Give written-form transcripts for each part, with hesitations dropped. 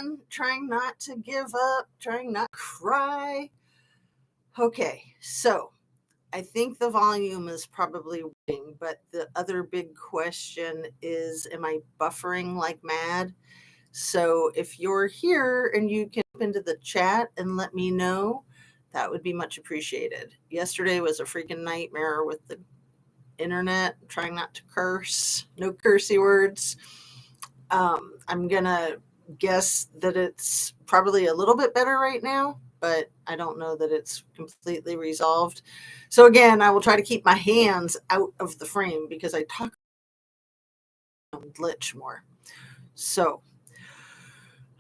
on, trying not to give up, trying not to cry. Okay, so I think the volume is probably working, but the other big question is, am I buffering like mad? So if you're here and you can jump into the chat and let me know, that would be much appreciated. Yesterday was a freaking nightmare with the internet, trying not to curse, no cursey words. I'm going to guess that it's probably a little bit better right now, but I don't know that it's completely resolved. So again, I will try to keep my hands out of the frame because I talk glitch more. So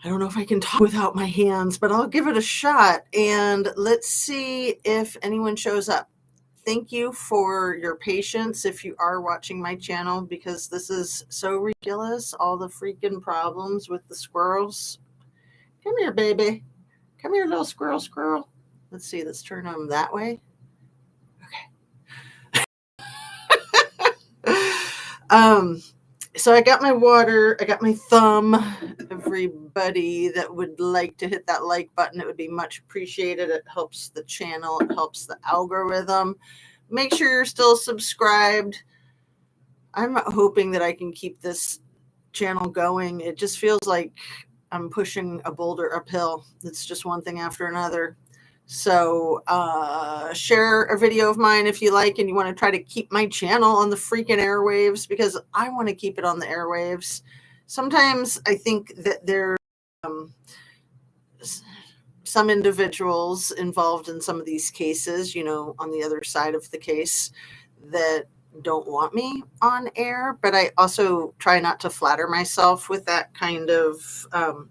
I don't know if I can talk without my hands, but I'll give it a shot and let's see if anyone shows up. Thank you for your patience if you are watching my channel, because this is so ridiculous. All the freaking problems with the squirrels. Come here, baby. Come here, little squirrel. Let's see, let's turn them that way. Okay. So I got my water, I got my thumb. Everybody that would like to hit that like button, it would be much appreciated. It helps the channel, it helps the algorithm. Make sure you're still subscribed. I'm hoping that I can keep this channel going. It just feels like I'm pushing a boulder uphill. It's just one thing after another. So share a video of mine if you like, and you want to try to keep my channel on the freaking airwaves, because I want to keep it on the airwaves. Sometimes I think that there are some individuals involved in some of these cases, you know, on the other side of the case, that don't want me on air, but I also try not to flatter myself with that kind of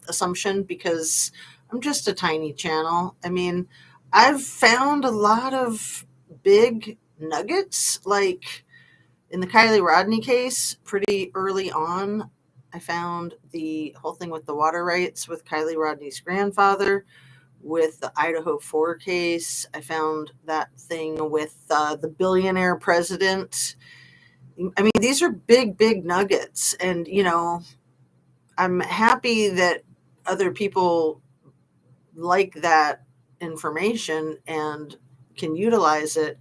assumption, because I'm just a tiny channel. I mean, I've found a lot of big nuggets, like in the Kiely Rodni case, pretty early on. I found the whole thing with the water rights with Kiely Rodni's grandfather. With the Idaho 4 case, I found that thing with the billionaire president. I mean, these are big nuggets. And, you know, I'm happy that other people like that information and can utilize it.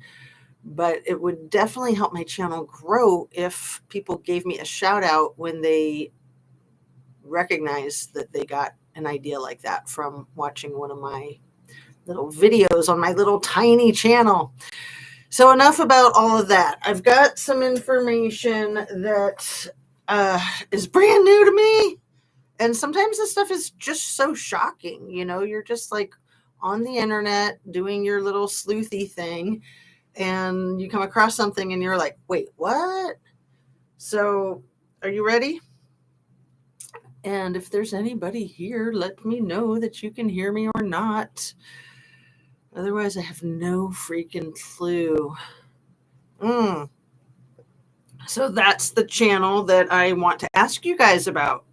But it would definitely help my channel grow if people gave me a shout out when they recognize that they got an idea like that from watching one of my little videos on my little tiny channel. So enough about all of that. I've got some information that is brand new to me. And sometimes this stuff is just so shocking. You know, you're just like on the internet doing your little sleuthy thing, and you come across something and you're like, wait, what? So are you ready? And if there's anybody here, let me know that you can hear me or not. Otherwise, I have no freaking clue. So that's the channel that I want to ask you guys about.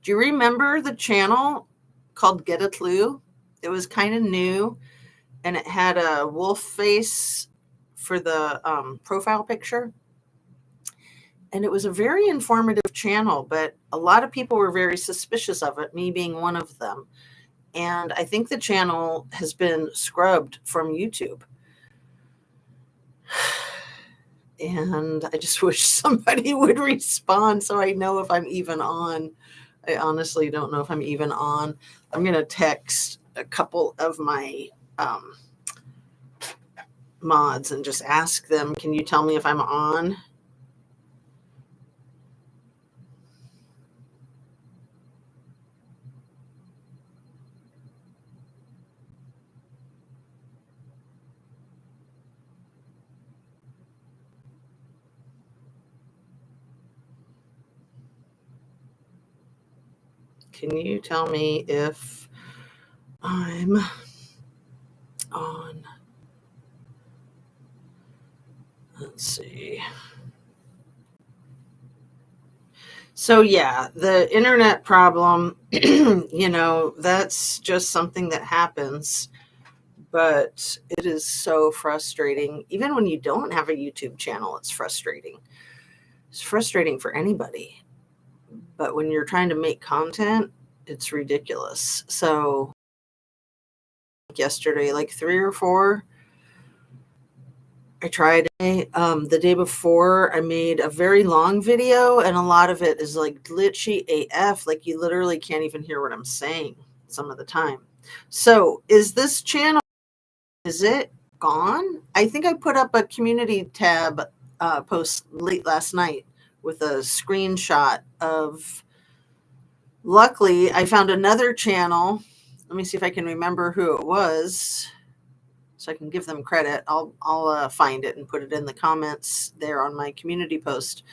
Do you remember the channel called Get a Clue? It was kind of new, and it had a wolf face for the profile picture. And it was a very informative channel, but a lot of people were very suspicious of it, me being one of them. And I think the channel has been scrubbed from YouTube. And I just wish somebody would respond so I know if I'm even on. I honestly don't know if I'm even on. I'm going to text a couple of my mods and just ask them, can you tell me if I'm on? Can you tell me if I'm on? Let's see. So yeah, the internet problem, you know, that's just something that happens, but it is so frustrating. Even when you don't have a YouTube channel, it's frustrating. It's frustrating for anybody. But when you're trying to make content, It's ridiculous. So yesterday, like 3 or 4, I tried it. The day before, I made a very long video, and a lot of it is like glitchy AF. Like you literally can't even hear what I'm saying some of the time. So is this channel, is it gone? I think I put up a community tab post late last night with a screenshot of, luckily, I found another channel. Let me see if I can remember who it was so I can give them credit. I'll find it and put it in the comments there on my community post.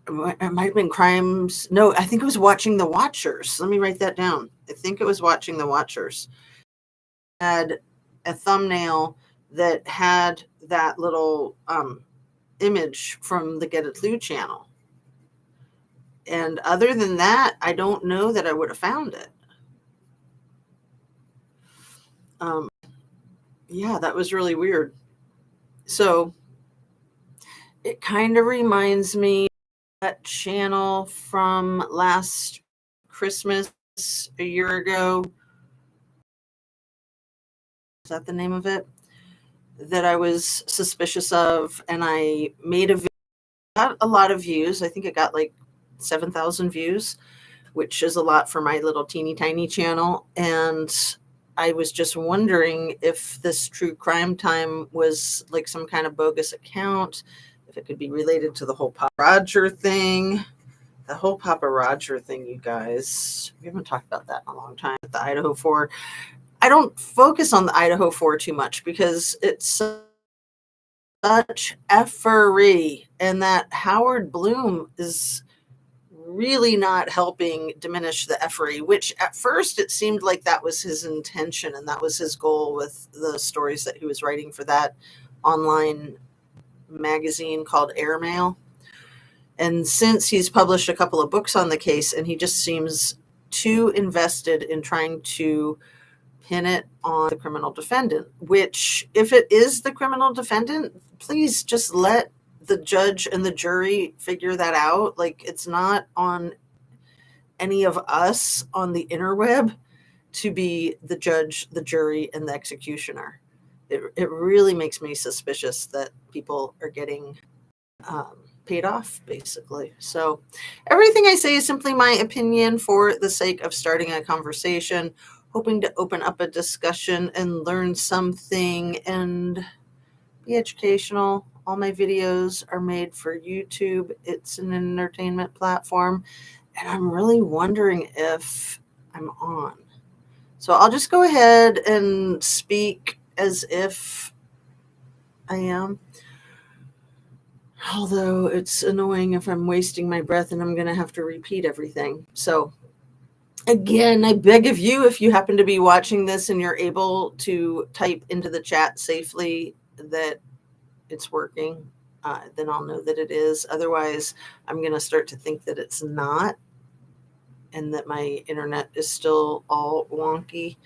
It might have been Crimes. No, I think it was Watching the Watchers. Let me write that down. I think it was Watching the Watchers. Had a thumbnail that had that little image from the Get a Clue channel. And other than that, I don't know that I would have found it. Yeah, that was really weird. So it kind of reminds me of that channel from last Christmas a year ago. Is that the name of it? That I was suspicious of, and I made a video. Got a lot of views. I think it got like 7,000 views, which is a lot for my little teeny tiny channel. And I was just wondering if this True Crime Time was like some kind of bogus account, if it could be related to the whole Papa Roger thing. The whole Papa Roger thing, you guys. We haven't talked about that in a long time. The Idaho 4. I don't focus on the Idaho 4 too much because it's such effery, and that Howard Bloom is really not helping diminish the effery, which at first it seemed like that was his intention and that was his goal with the stories that he was writing for that online magazine called Airmail. And since he's published a couple of books on the case, and he just seems too invested in trying to pin it on the criminal defendant, which, if it is the criminal defendant, please just let the judge and the jury figure that out. Like, it's not on any of us on the interweb to be the judge, the jury, and the executioner. It really makes me suspicious that people are getting paid off, basically. So everything I say is simply my opinion for the sake of starting a conversation, hoping to open up a discussion and learn something and be educational. All my videos are made for YouTube. It's an entertainment platform, and I'm really wondering if I'm on. So I'll just go ahead and speak as if I am. Although it's annoying if I'm wasting my breath and I'm going to have to repeat everything. So again, I beg of you, if you happen to be watching this and you're able to type into the chat safely that it's working, then I'll know that it is. Otherwise, I'm going to start to think that it's not and that my internet is still all wonky.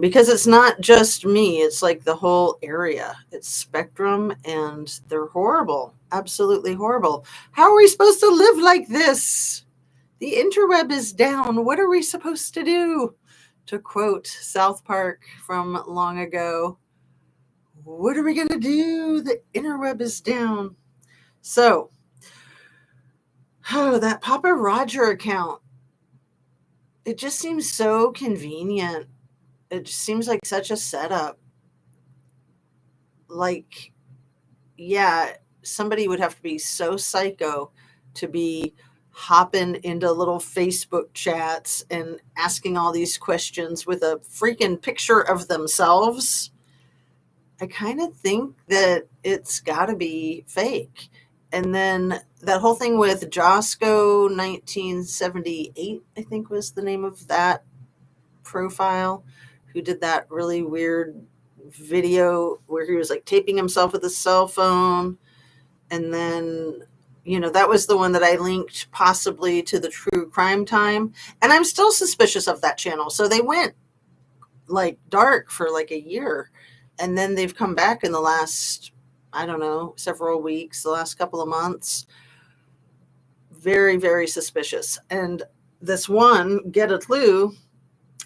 Because it's not just me, it's like the whole area. It's Spectrum, and they're horrible, absolutely horrible. How are we supposed to live like this? The interweb is down. What are we supposed to do? To quote South Park from long ago, what are we going to do? The interweb is down. So, that Papa Roger account, it just seems so convenient. It just seems like such a setup. Like, yeah, somebody would have to be so psycho to be hopping into little Facebook chats and asking all these questions with a freaking picture of themselves. I kind of think that it's got to be fake. And then that whole thing with Josco 1978, I think was the name of that profile, who did that really weird video where he was like taping himself with a cell phone. And then, that was the one that I linked possibly to the True Crime Time. And I'm still suspicious of that channel. So they went like dark for like a year. And then they've come back in the last, I don't know, several weeks, the last couple of months. very, very suspicious. And this one, Get a Clue,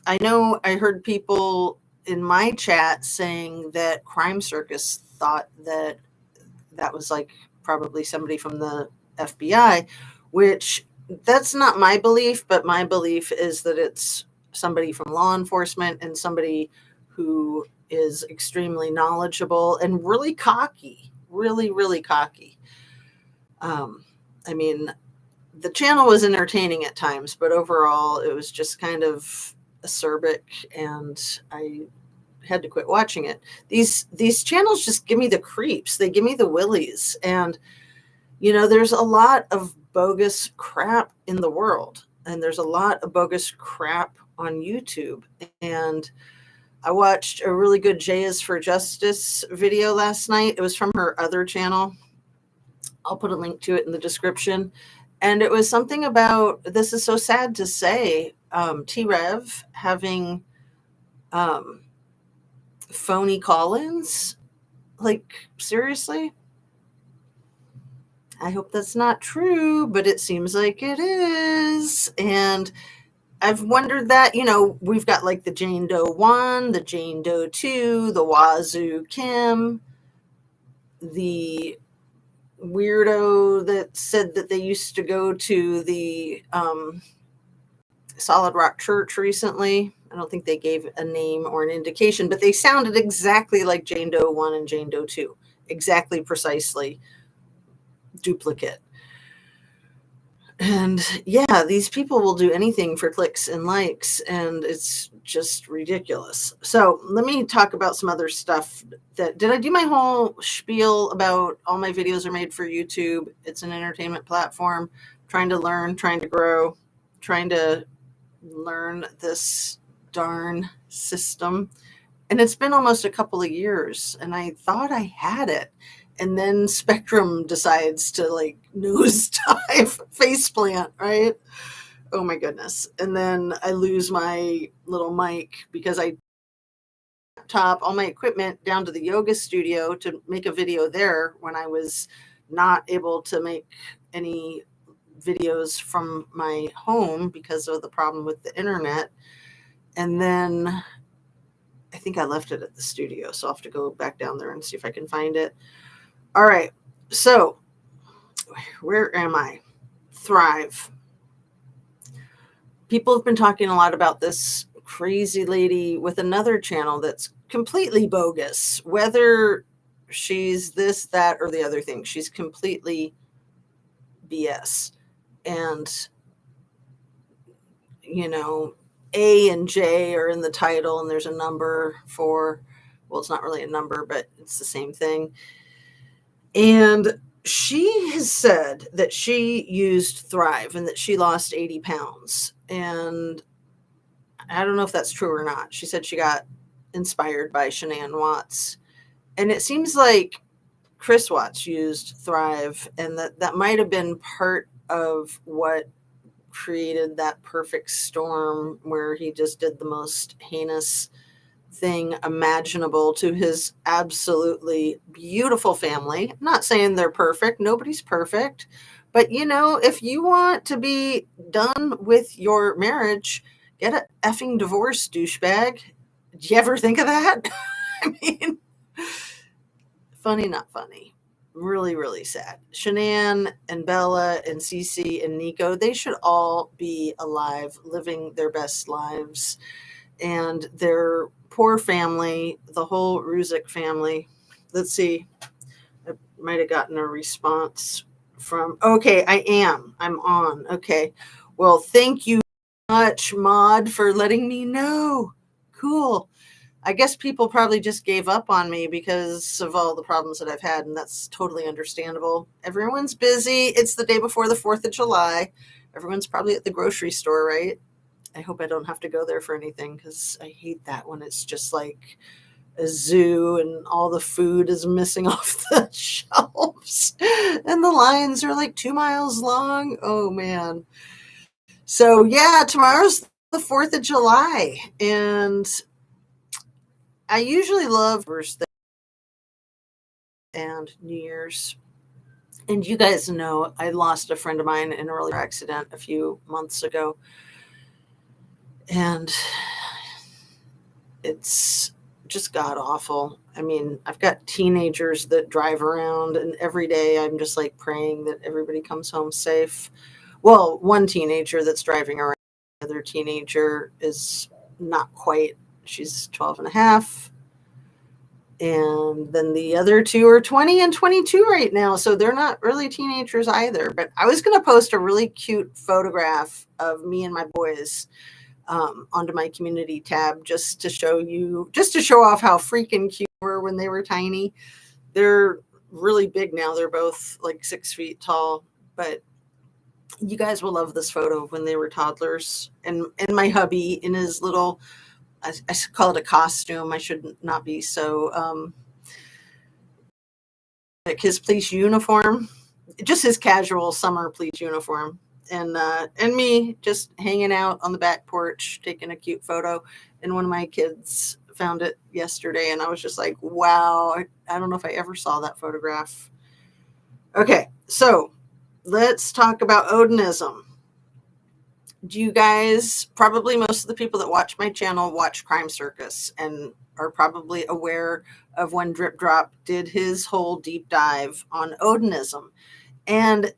I know I heard people in my chat saying that Crime Circus thought that that was like probably somebody from the FBI, which that's not my belief, but my belief is that it's somebody from law enforcement and somebody who is extremely knowledgeable and really cocky, really, really cocky. I mean, the channel was entertaining at times, but overall it was just kind of acerbic, and I had to quit watching it. These channels just give me the creeps. They give me the willies. And there's a lot of bogus crap in the world, and there's a lot of bogus crap on YouTube. And I watched a really good Jay is for Justice video last night. It was from her other channel. I'll put a link to it in the description. And it was something about, this is so sad to say, T-Rev having phony call-ins. Like, seriously? I hope that's not true, but it seems like it is. And I've wondered that, we've got like the Jane Doe 1, the Jane Doe 2, the Wazoo Kim, the weirdo that said that they used to go to the Solid Rock Church recently. I don't think they gave a name or an indication, but they sounded exactly like Jane Doe 1 and Jane Doe 2. Exactly, precisely duplicate. And yeah, these people will do anything for clicks and likes, and it's just ridiculous. So let me talk about some other stuff. Did I do my whole spiel about all my videos are made for YouTube? It's an entertainment platform. Trying to learn, trying to grow, trying to learn this darn system. And it's been almost a couple of years, and I thought I had it. And then Spectrum decides to like nosedive, faceplant, right? Oh my goodness. And then I lose my little mic because I top all my equipment down to the yoga studio to make a video there when I was not able to make any videos from my home because of the problem with the internet. And then I think I left it at the studio, so I'll have to go back down there and see if I can find it. All right, so where am I? Thrive. People have been talking a lot about this crazy lady with another channel that's completely bogus. Whether she's this, that, or the other thing, she's completely BS. And, A and J are in the title, and there's a number for, well, it's not really a number, but it's the same thing. And she has said that she used Thrive and that she lost 80 pounds. And I don't know if that's true or not. She said she got inspired by Shanann Watts. And it seems like Chris Watts used Thrive, and that might have been part of what created that perfect storm where he just did the most heinous thing imaginable to his absolutely beautiful family. I'm not saying they're perfect. Nobody's perfect. But, if you want to be done with your marriage, get an effing divorce, douchebag. Did you ever think of that? I mean, funny, not funny. Really, really sad. Shanann and Bella and Cece and Nico, they should all be alive, living their best lives. And their poor family, the whole Ruzick family. Let's see. I might have gotten a response from, okay, I'm on. Okay. Well, thank you much, Maud, for letting me know. Cool. I guess people probably just gave up on me because of all the problems that I've had, and that's totally understandable. Everyone's busy. It's the day before the 4th of July. Everyone's probably at the grocery store, right? I hope I don't have to go there for anything because I hate that when it's just like a zoo and all the food is missing off the shelves and the lines are like 2 miles long. Oh, man. So, yeah, tomorrow's the 4th of July, and I usually love birthday and New Year's. And you guys know I lost a friend of mine in a really accident a few months ago. And it's just god awful. I mean, I've got teenagers that drive around, and every day I'm just like praying that everybody comes home safe. Well, one teenager that's driving around, the other teenager is not quite, she's 12 and a half. And then the other two are 20 and 22 right now. So they're not really teenagers either. But I was going to post a really cute photograph of me and my boys onto my community tab just to show off how freaking cute they were when they were tiny. They're really big now. They're both like 6 feet tall. But you guys will love this photo when they were toddlers. And my hubby in his little, I call it a costume. I should not be so like his police uniform, just his casual summer police uniform, and me just hanging out on the back porch taking a cute photo. And one of my kids found it yesterday, and I was just like, wow, I don't know if I ever saw that photograph. Okay, so let's talk about Odinism. Do you guys, probably most of the people that watch my channel watch Crime Circus and are probably aware of when Drip Drop did his whole deep dive on Odinism. And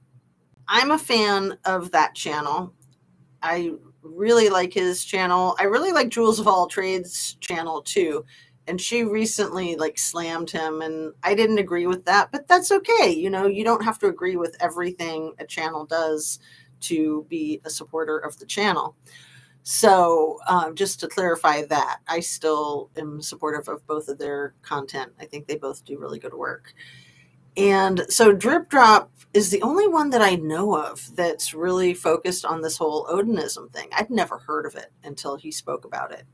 I'm a fan of that channel. I really like his channel. I really like Jules of All Trades channel too. And she recently like slammed him, and I didn't agree with that, but that's okay. You know, you don't have to agree with everything a channel does to be a supporter of the channel. So just to clarify that, I still am supportive of both of their content. I think they both do really good work. And so Drip Drop is the only one that I know of that's really focused on this whole Odinism thing. I'd never heard of it until he spoke about it.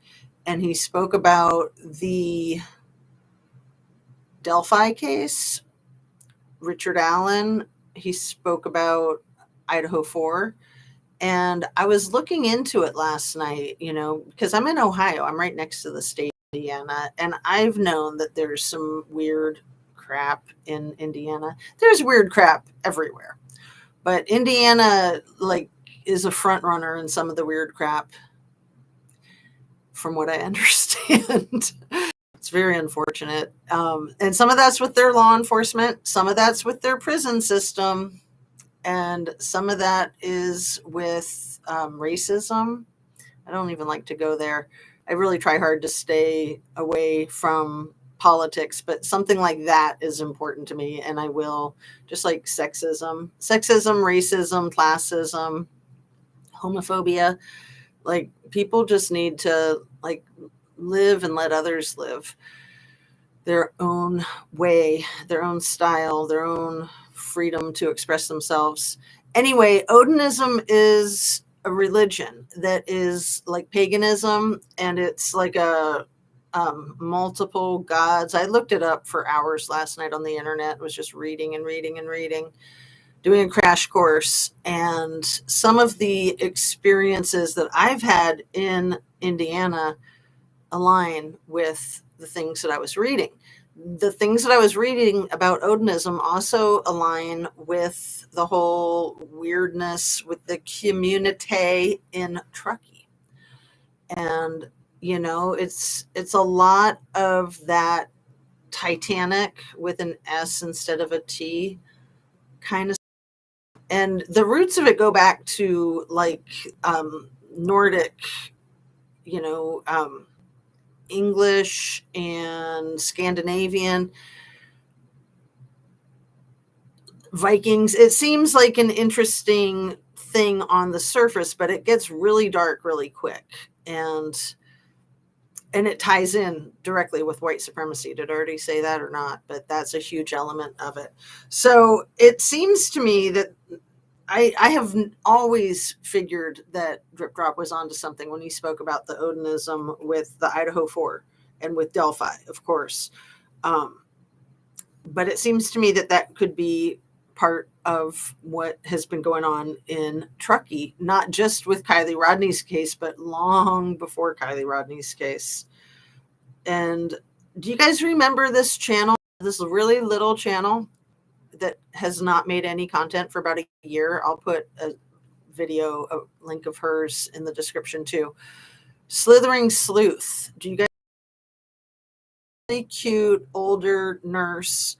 And he spoke about the Delphi case, Richard Allen. He spoke about Idaho 4. And I was looking into it last night, you know, because I'm in Ohio. I'm right next to the state of Indiana. And I've known that there's some weird crap in Indiana. There's weird crap everywhere. But Indiana, like, is a front runner in some of the weird crap, from what I understand. It's very unfortunate. And some of that's with their law enforcement. Some of that's with their prison system. And some of that is with racism. I don't even like to go there. I really try hard to stay away from politics, but something like that is important to me, and I will, just like sexism, racism, classism, homophobia. Like, people just need to like live and let others live their own way, their own style, their own freedom to express themselves. Anyway, Odinism is a religion that is like paganism, and it's like a multiple gods. I looked it up for hours last night on the internet, was just reading and reading and reading, doing a crash course. And some of the experiences that I've had in Indiana align with the things that I was reading. The things that I was reading about Odinism also align with the whole weirdness with the community in Truckee. And, you know, it's a lot of that Titanic with an S instead of a T kind of. And the roots of it go back to like Nordic, you know, English and Scandinavian, Vikings. It seems like an interesting thing on the surface, but it gets really dark really quick. And it ties in directly with white supremacy. Did I already say that or not? But that's a huge element of it. So it seems to me that I have always figured that Drip Drop was onto something when he spoke about the Odinism with the Idaho 4 and with Delphi, of course. But it seems to me that that could be part of what has been going on in Truckee, not just with Kiely Rodni's case, but long before Kiely Rodni's case. And do you guys remember this channel, this really little channel? that has not made any content for about a year. I'll put a link of hers in the description too. Slithering Sleuth. Do you guys really cute older nurse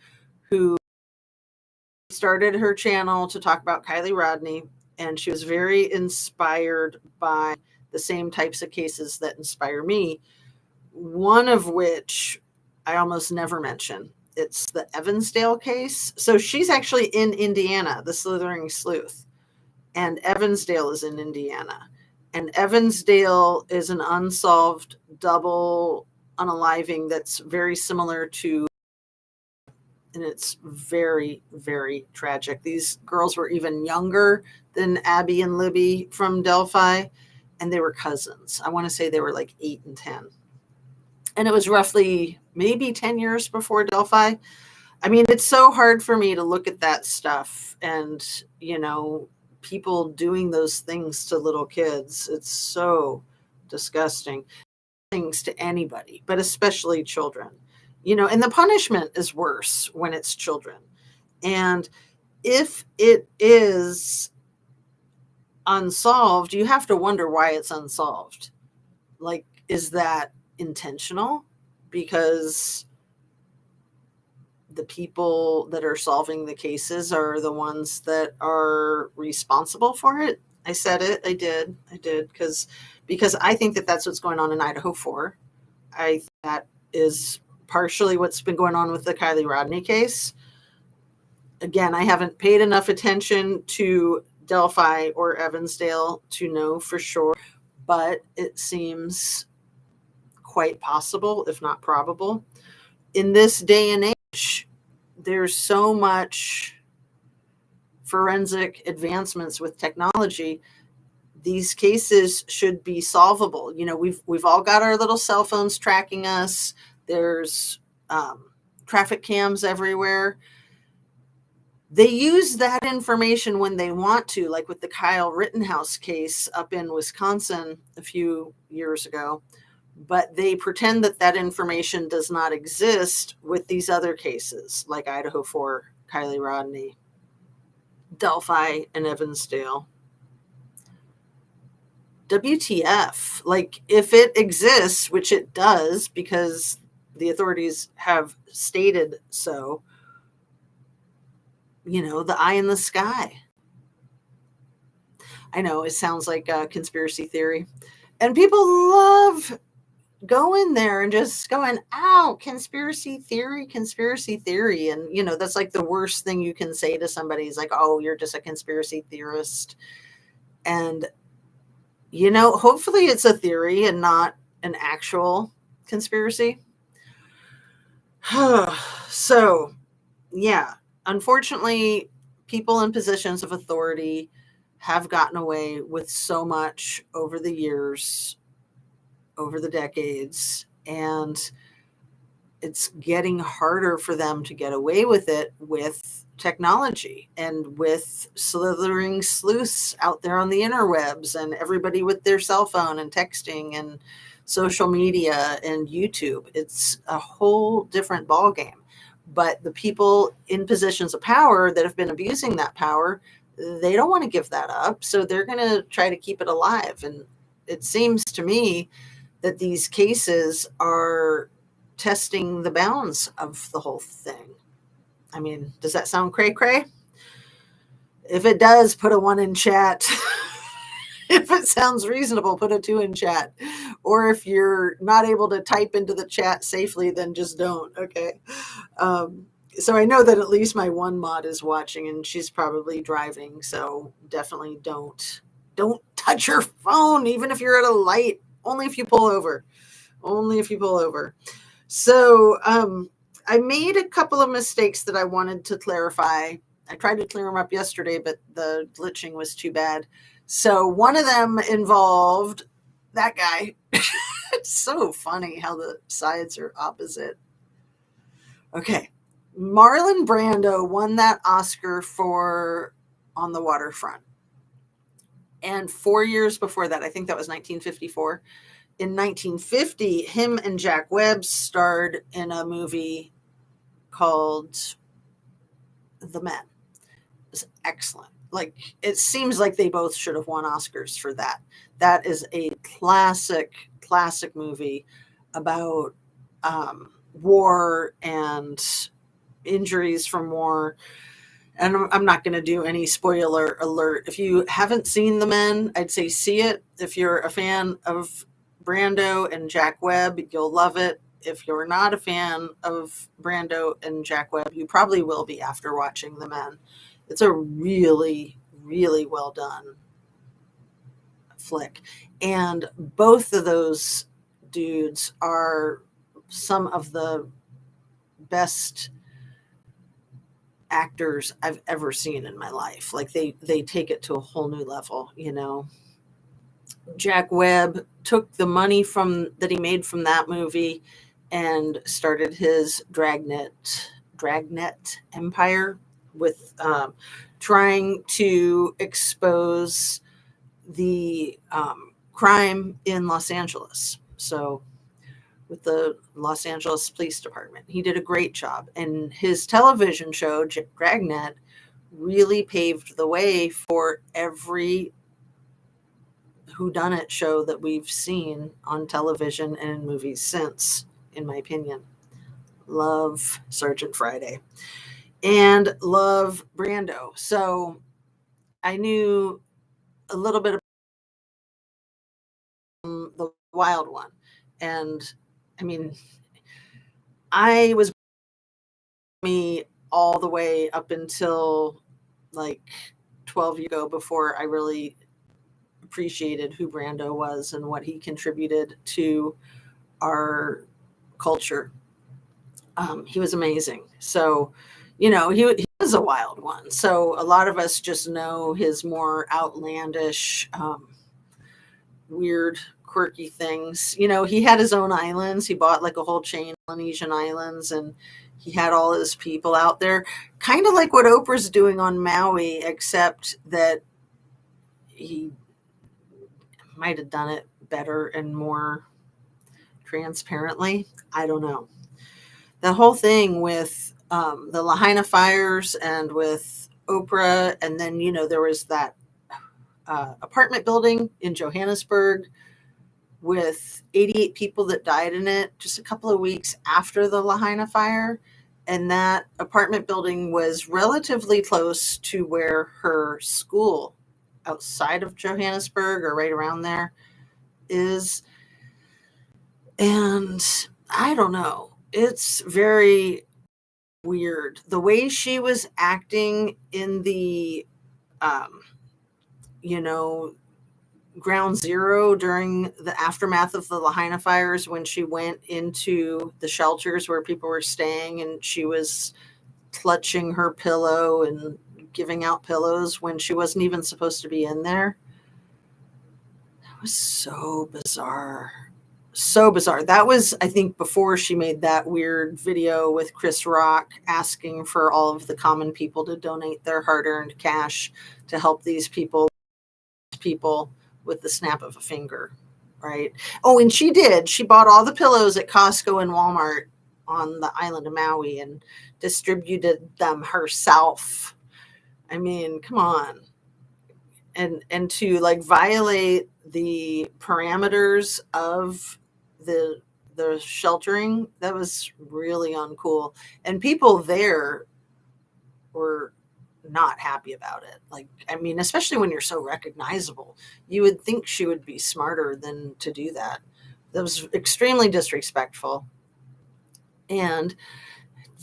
who started her channel to talk about Kiely Rodni, and she was very inspired by the same types of cases that inspire me, one of which I almost never mention. It's the Evansdale case. So she's actually in Indiana, the Slithering Sleuth, and Evansdale is in Indiana. And Evansdale is an unsolved double unaliving that's very similar to, and it's very, very tragic. These girls were even younger than Abby and Libby from Delphi, and they were cousins. I want to say they were like 8 and 10. And it was roughly maybe 10 years before Delphi. I mean, it's so hard for me to look at that stuff and, people doing those things to little kids. It's so disgusting. Things to anybody, but especially children. And the punishment is worse when it's children. And if it is unsolved, you have to wonder why it's unsolved. Like, is that intentional? Because the people that are solving the cases are the ones that are responsible for it. I said it. I did. Because I think that that's what's going on in Idaho 4. That is partially what's been going on with the Kiely Rodni case. Again, I haven't paid enough attention to Delphi or Evansdale to know for sure, but it seems quite possible, if not probable. In this day and age, there's so much forensic advancements with technology. These cases should be solvable. We've all got our little cell phones tracking us. There's traffic cams everywhere. They use that information when they want to, like with the Kyle Rittenhouse case up in Wisconsin a few years ago. But they pretend that information does not exist with these other cases, like Idaho 4, Kiely Rodni, Delphi, and Evansdale. WTF? Like, if it exists, which it does because the authorities have stated so, the eye in the sky. I know it sounds like a conspiracy theory, and people love going there and just going, ow, conspiracy theory. And, that's like the worst thing you can say to somebody is like, oh, you're just a conspiracy theorist. And, hopefully it's a theory and not an actual conspiracy. So, yeah, unfortunately, people in positions of authority have gotten away with so much over the years, over the decades, and it's getting harder for them to get away with it with technology and with slithering sleuths out there on the interwebs and everybody with their cell phone and texting and social media and YouTube. It's a whole different ballgame. But the people in positions of power that have been abusing that power, they don't want to give that up. So they're going to try to keep it alive. And it seems to me that these cases are testing the bounds of the whole thing. I mean, does that sound cray-cray? If it does, put a 1 in chat. If it sounds reasonable, put a 2 in chat. Or if you're not able to type into the chat safely, then just don't, okay? So I know that at least my one mod is watching, and she's probably driving, so definitely don't touch your phone, even if you're at a light. Only if you pull over. So I made a couple of mistakes that I wanted to clarify. I tried to clear them up yesterday, but the glitching was too bad. So one of them involved that guy. It's so funny how the sides are opposite. Okay. Marlon Brando won that Oscar for On the Waterfront. And 4 years before that, I think that was 1954. In 1950, him and Jack Webb starred in a movie called The Men is excellent. Like, it seems like they both should have won Oscars for that. That is a classic movie about war and injuries from war. And I'm not going to do any spoiler alert. If you haven't seen The Men, I'd say see it. If you're a fan of Brando and Jack Webb, you'll love it. If you're not a fan of Brando and Jack Webb, you probably will be after watching The Men. It's a really, really well done flick. And both of those dudes are some of the best actors I've ever seen in my life. Like, they take it to a whole new level, you know. Jack Webb took the money that he made from that movie and started his Dragnet empire with trying to expose the crime in Los Angeles. So with the Los Angeles Police Department, he did a great job. And his television show, Dragnet, really paved the way for every whodunit show that we've seen on television and in movies since, in my opinion. Love Sergeant Friday and love Brando. So I knew a little bit about The Wild One. And I mean, I was me all the way up until like 12 years ago before I really appreciated who Brando was and what he contributed to our culture. He was amazing. So, you know, he was a wild one. So a lot of us just know his more outlandish, weird, quirky things. You know, he had his own islands. He bought like a whole chain of Polynesian islands, and he had all his people out there, kind of like what Oprah's doing on Maui, except that he might have done it better and more transparently. I don't know. The whole thing with the Lahaina fires and with Oprah, and then, you know, there was that apartment building in Johannesburg with 88 people that died in it just a couple of weeks after the Lahaina fire. And that apartment building was relatively close to where her school outside of Johannesburg or right around there is. And I don't know. It's very weird. The way she was acting in the, you know, ground zero during the aftermath of the Lahaina fires, when she went into the shelters where people were staying and she was clutching her pillow and giving out pillows when she wasn't even supposed to be in there. That was so bizarre. So bizarre. That was, I think, before she made that weird video with Chris Rock asking for all of the common people to donate their hard-earned cash to help these people with the snap of a finger, right? Oh, and she did. She bought all the pillows at Costco and Walmart on the island of Maui and distributed them herself. I mean, come on. And to like violate the parameters of the sheltering, that was really uncool. And people there were not happy about it. Like, I mean, especially when you're so recognizable, you would think she would be smarter than to do that. That was extremely disrespectful. And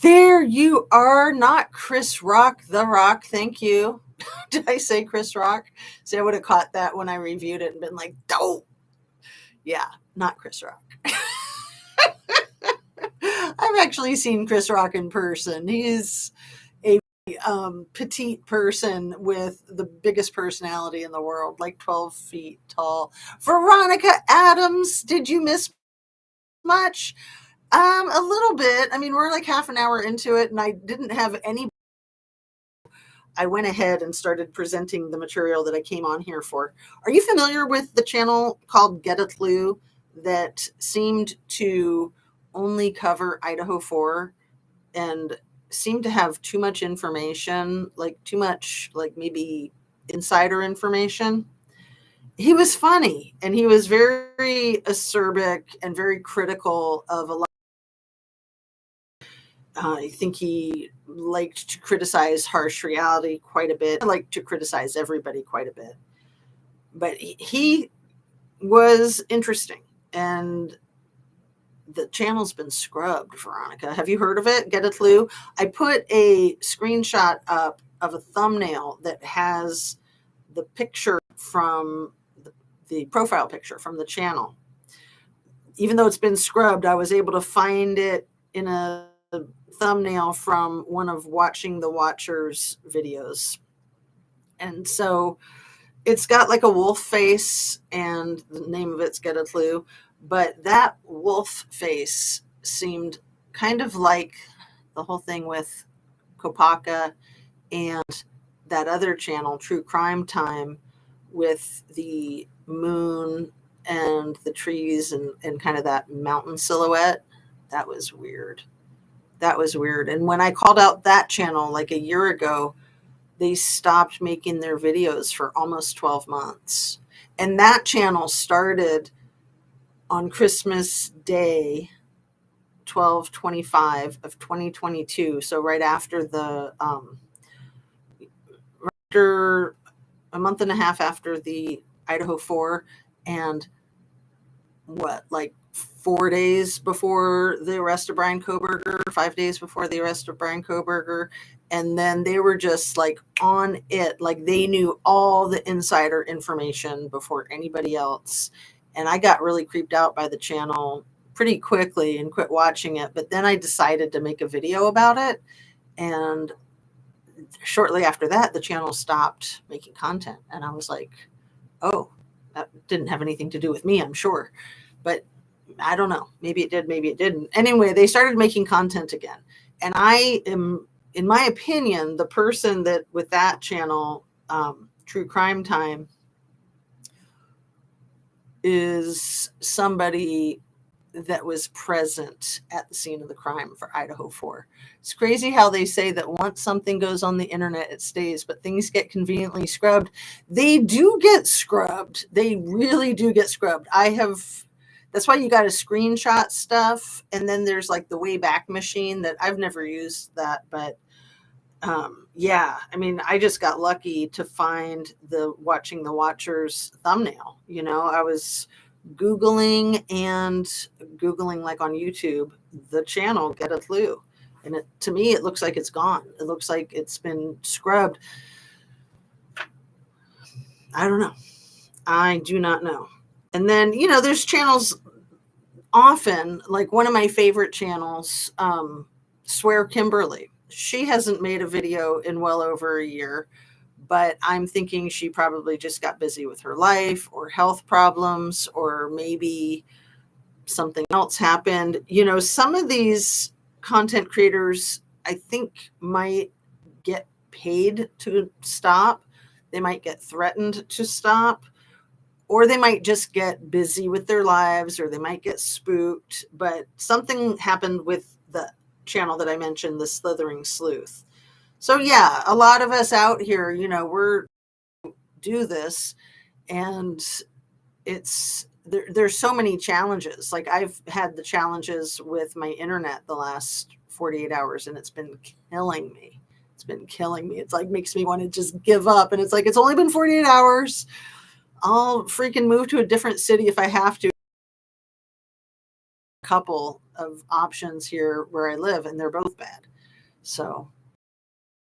there you are, not Chris Rock, The Rock. Thank you. Did I say Chris Rock? See, I would have caught that when I reviewed it and been like, "Dope." Yeah, not Chris Rock. I've actually seen Chris Rock in person. He's a petite person with the biggest personality in the world, like 12 feet tall. Veronica Adams, did you miss much? A little bit. I mean, we're like half an hour into it, and I didn't have any. I went ahead and started presenting the material that I came on here for. Are you familiar with the channel called Get a Clue that seemed to only cover Idaho 4 and seemed to have too much information, like too much, like maybe insider information. He was funny, and he was very acerbic and very critical of a lot. I think he liked to criticize harsh reality quite a bit. I like to criticize everybody quite a bit. But he was interesting. And the channel's been scrubbed, Veronica. Have you heard of it? Get a clue? I put a screenshot up of a thumbnail that has the picture from the profile picture from the channel. Even though it's been scrubbed, I was able to find it in a thumbnail from one of Watching the Watchers videos. And so it's got like a wolf face, and the name of it's Get a Clue. But that wolf face seemed kind of like the whole thing with Kopaka and that other channel, True Crime Time, with the moon and the trees and kind of that mountain silhouette. That was weird. That was weird. And when I called out that channel like a year ago, they stopped making their videos for almost 12 months. And that channel started on Christmas Day, 12/25 of 2022. So right after after a month and a half after the Idaho 4, and like 4 days before the arrest of Bryan Kohberger, 5 days before the arrest of Bryan Kohberger. And then they were just like on it, like they knew all the insider information before anybody else. And I got really creeped out by the channel pretty quickly and quit watching it. But then I decided to make a video about it. And shortly after that, the channel stopped making content. And I was like, oh, that didn't have anything to do with me, I'm sure. But I don't know. Maybe it did, maybe it didn't. Anyway, they started making content again. And I am, in my opinion, the person that with that channel, True Crime Time, is somebody that was present at the scene of the crime for Idaho 4. It's crazy how they say that once something goes on the internet, it stays, but things get conveniently scrubbed. They do get scrubbed. They really do get scrubbed. That's why you got to screenshot stuff. And then there's like the Wayback Machine that I've never used that, but yeah, I mean, I just got lucky to find the Watching the Watchers thumbnail. You know, I was Googling like on YouTube, the channel Get a Clue. And to me, it looks like it's gone. It looks like it's been scrubbed. I don't know. I do not know. And then, there's channels often, like one of my favorite channels, Swear Kimberly. She hasn't made a video in well over a year, but I'm thinking she probably just got busy with her life or health problems, or maybe something else happened. Some of these content creators, I think, might get paid to stop. They might get threatened to stop, or they might just get busy with their lives, or they might get spooked. But something happened with the channel that I mentioned, the Slithering Sleuth. So yeah, a lot of us out here, we're do this, and there's so many challenges. Like I've had the challenges with my internet the last 48 hours, and it's been killing me. It's been killing me. It's like makes me want to just give up. And it's like, it's only been 48 hours. I'll freaking move to a different city if I have to. A couple of options here where I live, and they're both bad. So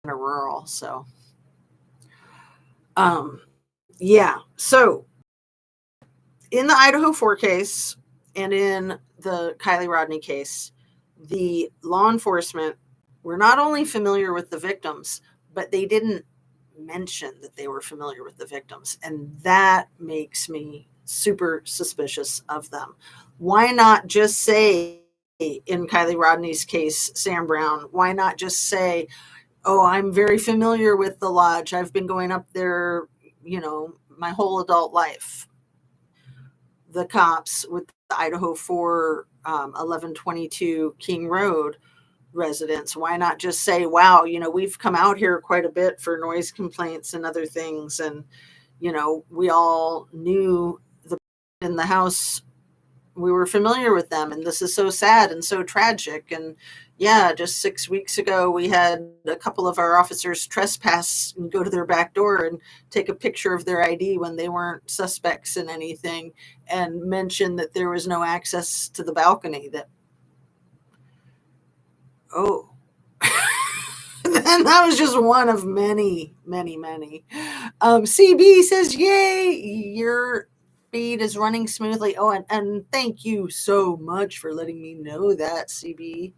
in a rural. So yeah. So in the Idaho 4 case and in the Kiely Rodni case, the law enforcement were not only familiar with the victims, but they didn't mention that they were familiar with the victims. And that makes me super suspicious of them. Why not just say, in Kiely Rodni's case, Sam Brown, why not just say, oh, I'm very familiar with the lodge. I've been going up there, my whole adult life. The cops with the Idaho 4, 1122 King Road, residents? Why not just say, wow, we've come out here quite a bit for noise complaints and other things. And, we all knew in the house, we were familiar with them, and this is so sad and so tragic. And yeah, just 6 weeks ago, we had a couple of our officers trespass and go to their back door and take a picture of their ID when they weren't suspects in anything, and mention that there was no access to the balcony. And that was just one of many, many, many. CB says, yay, your feed is running smoothly. Oh, and thank you so much for letting me know that, CB.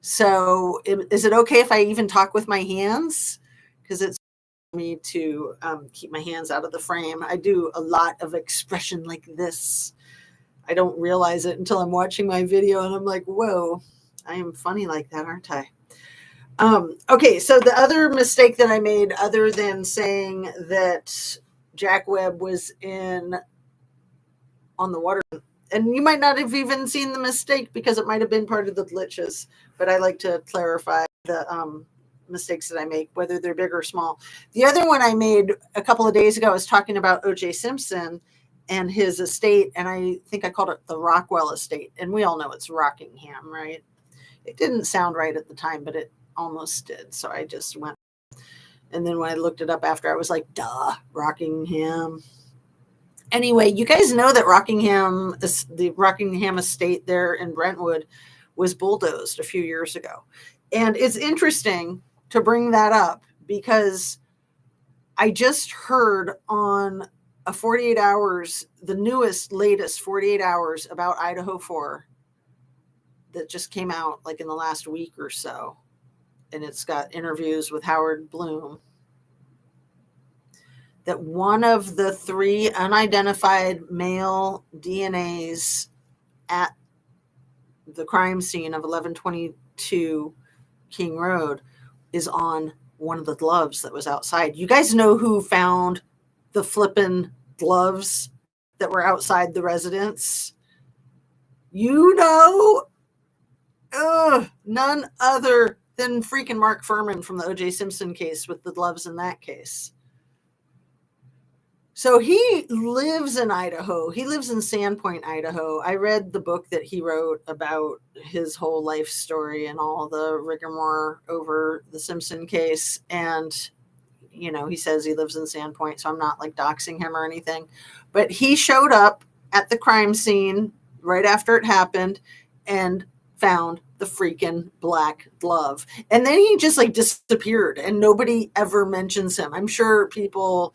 So is it okay if I even talk with my hands? Because it's me to keep my hands out of the frame. I do a lot of expression like this. I don't realize it until I'm watching my video and I'm like, whoa, I am funny like that, aren't I? Okay, so the other mistake that I made, other than saying that Jack Webb was on the water, and you might not have even seen the mistake because it might have been part of the glitches, but I like to clarify the mistakes that I make, whether they're big or small. The other one I made a couple of days ago, I was talking about O.J. Simpson and his estate, and I think I called it the Rockwell estate, and we all know it's Rockingham, right? It didn't sound right at the time, but it almost did. So I just went. And then when I looked it up after, I was like, duh, Rockingham. Anyway, you guys know that the Rockingham estate there in Brentwood was bulldozed a few years ago. And it's interesting to bring that up because I just heard on a 48 hours, the latest 48 hours about Idaho 4 that just came out like in the last week or so. And it's got interviews with Howard Bloom, that one of the 3 unidentified male DNAs at the crime scene of 1122 King Road is on one of the gloves that was outside. You guys know who found the flippin' gloves that were outside the residence? None other than freaking Mark Furman from the O.J. Simpson case with the gloves in that case. So he lives in Idaho. He lives in Sandpoint, Idaho. I read the book that he wrote about his whole life story and all the rigmarole over the Simpson case. And, he says he lives in Sandpoint, so I'm not like doxing him or anything. But he showed up at the crime scene right after it happened and found the freaking black glove. And then he just like disappeared and nobody ever mentions him. I'm sure people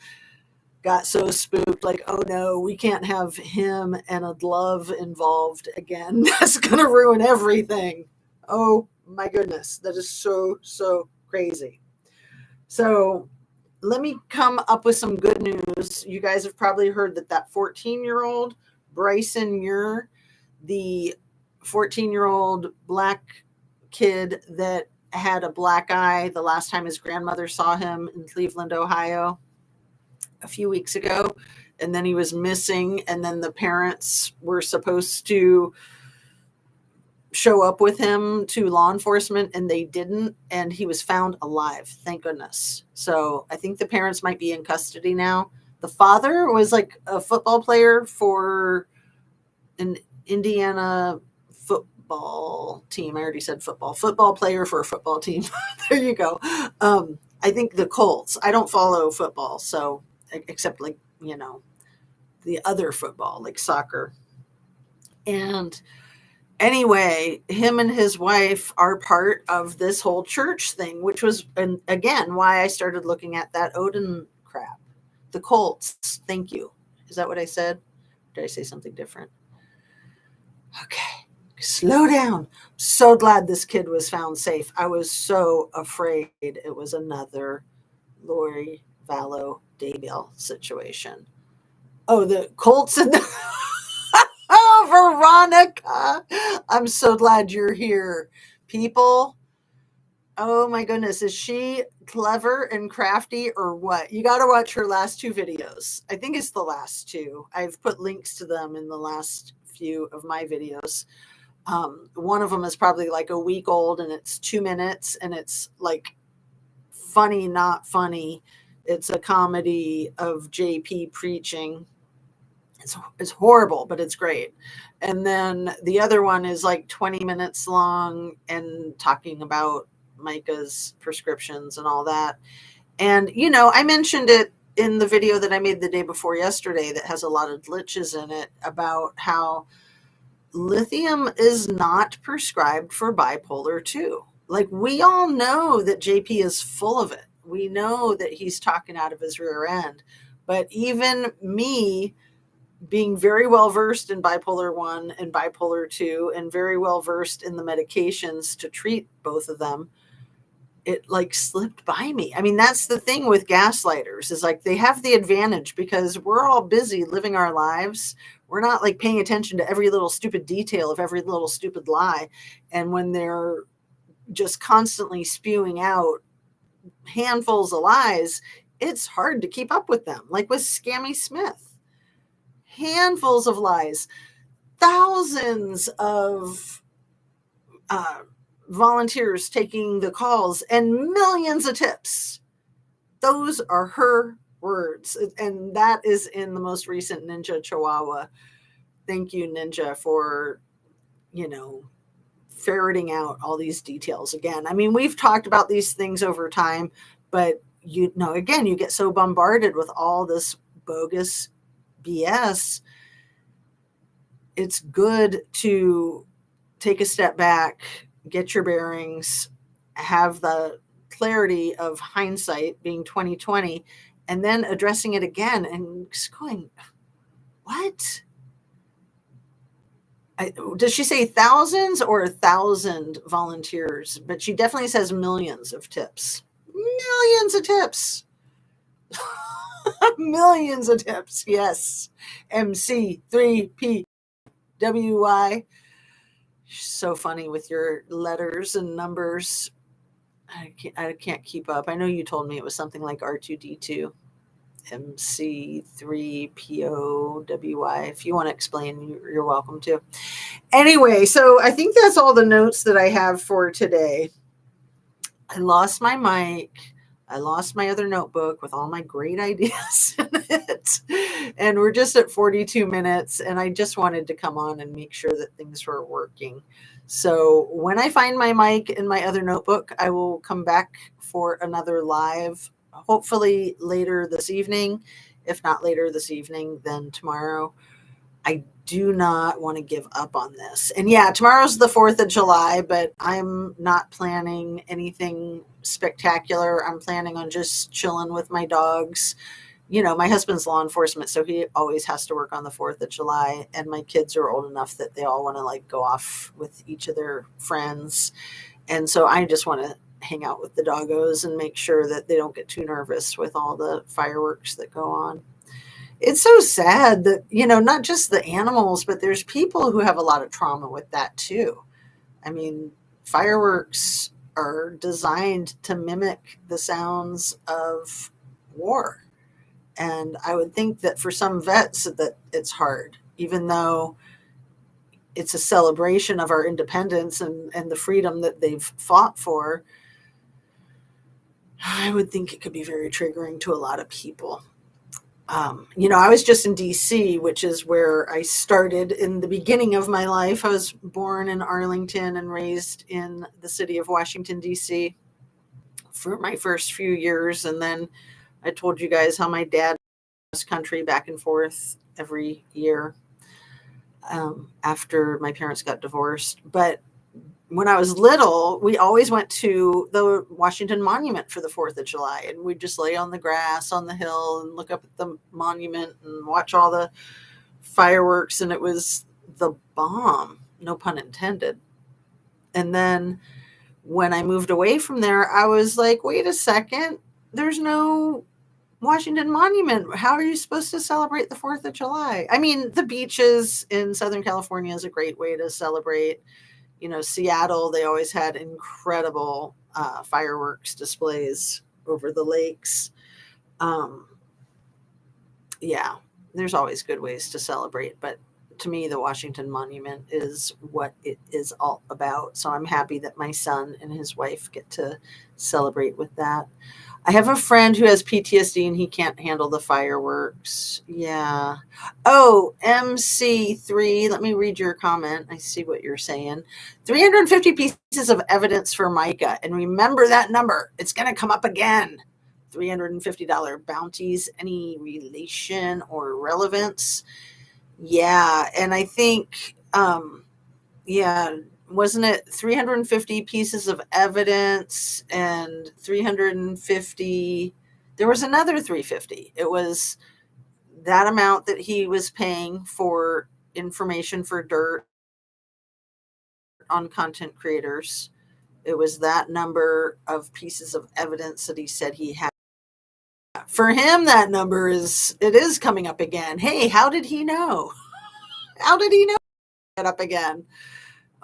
got so spooked, like, oh no, we can't have him and a glove involved again. That's going to ruin everything. Oh my goodness. That is so, so crazy. So let me come up with some good news. You guys have probably heard that 14-year-old Bryson Muir, the 14-year-old black kid that had a black eye the last time his grandmother saw him in Cleveland, Ohio, a few weeks ago, and then he was missing, and then the parents were supposed to show up with him to law enforcement, and they didn't, and he was found alive, thank goodness. So I think the parents might be in custody now. The father was like a football player for an Indiana football team. I already said football player for a football team. There you go. I think the Colts. I don't follow football, so except like, the other football, like soccer. And anyway, him and his wife are part of this whole church thing, which was, and again, why I started looking at that Odin crap. The Colts. Thank you. Is that what I said? Did I say something different? Okay. Slow down. So glad this kid was found safe. I was so afraid it was another Lori Vallow Daybell situation. Oh, the Colts and oh, Veronica. I'm so glad you're here. People, oh my goodness, is she clever and crafty or what? You got to watch her last 2 videos. I think it's the last 2. I've put links to them in the last few of my videos. One of them is probably like a week old, and it's 2 minutes, and it's like funny, not funny. It's a comedy of JP preaching. It's horrible, but it's great. And then the other one is like 20 minutes long and talking about Micah's prescriptions and all that. And, I mentioned it in the video that I made the day before yesterday that has a lot of glitches in it about how lithium is not prescribed for bipolar 2. Like, we all know that JP is full of it. We know that he's talking out of his rear end. But even me, being very well versed in bipolar 1 and bipolar 2 and very well versed in the medications to treat both of them, it like slipped by me. I mean, that's the thing with gaslighters, is like they have the advantage because we're all busy living our lives. We're not like paying attention to every little stupid detail of every little stupid lie. And when they're just constantly spewing out handfuls of lies, it's hard to keep up with them. Like with Scammy Smith, handfuls of lies, thousands of volunteers taking the calls, and millions of tips. Those are her words. And that is in the most recent Ninja Chihuahua. Thank you, Ninja, for, ferreting out all these details again. I mean, we've talked about these things over time, but again, you get so bombarded with all this bogus BS. It's good to take a step back, get your bearings, have the clarity of hindsight being 2020, and then addressing it again and just going, what? Does she say thousands or 1,000 volunteers? But she definitely says millions of tips. Millions of tips. Millions of tips. Yes. MC3PWY. So funny with your letters and numbers. I can't keep up. I know you told me it was something like R2D2. MC3POWY. If you want to explain, you're welcome to. Anyway, so I think that's all the notes that I have for today. I lost my mic. I lost my other notebook with all my great ideas in it. And we're just at 42 minutes, and I just wanted to come on and make sure that things were working. So when I find my mic in my other notebook, I will come back for another live, hopefully later this evening. If not later this evening, then tomorrow. I do not want to give up on this. And yeah, tomorrow's the 4th of July, but I'm not planning anything spectacular. I'm planning on just chilling with my dogs. My husband's law enforcement, so he always has to work on the 4th of July. And my kids are old enough that they all want to like go off with each of their friends. And so I just want to hang out with the doggos and make sure that they don't get too nervous with all the fireworks that go on. It's so sad that, not just the animals, but there's people who have a lot of trauma with that too. I mean, fireworks are designed to mimic the sounds of war. And I would think that for some vets that it's hard, even though it's a celebration of our independence and the freedom that they've fought for. I would think it could be very triggering to a lot of people. I was just in DC, which is where I started in the beginning of my life. I was born in Arlington and raised in the city of Washington, DC for my first few years. And then I told you guys how my dad was country back and forth every year after my parents got divorced. But when I was little, we always went to the Washington Monument for the 4th of July, and we'd just lay on the grass on the hill and look up at the monument and watch all the fireworks. And it was the bomb, no pun intended. And then when I moved away from there, I was like, wait a second, there's no Washington Monument. How are you supposed to celebrate the 4th of July? I mean, the beaches in Southern California is a great way to celebrate. Seattle, they always had incredible fireworks displays over the lakes. Yeah, there's always good ways to celebrate, but to me, the Washington Monument is what it is all about. So I'm happy that my son and his wife get to celebrate with that. I have a friend who has PTSD and he can't handle the fireworks. Yeah. Oh, MC3, let me read your comment. I see what you're saying. 350 pieces of evidence for Micah. And remember that number. It's going to come up again. $350 bounties, any relation or relevance? Yeah. And I think, yeah, wasn't it 350 pieces of evidence and 350? There was another 350. It was that amount that he was paying for information for dirt on content creators. It was that number of pieces of evidence that he said he had. For him, that number it is coming up again. Hey, how did he know? How did he know it up again?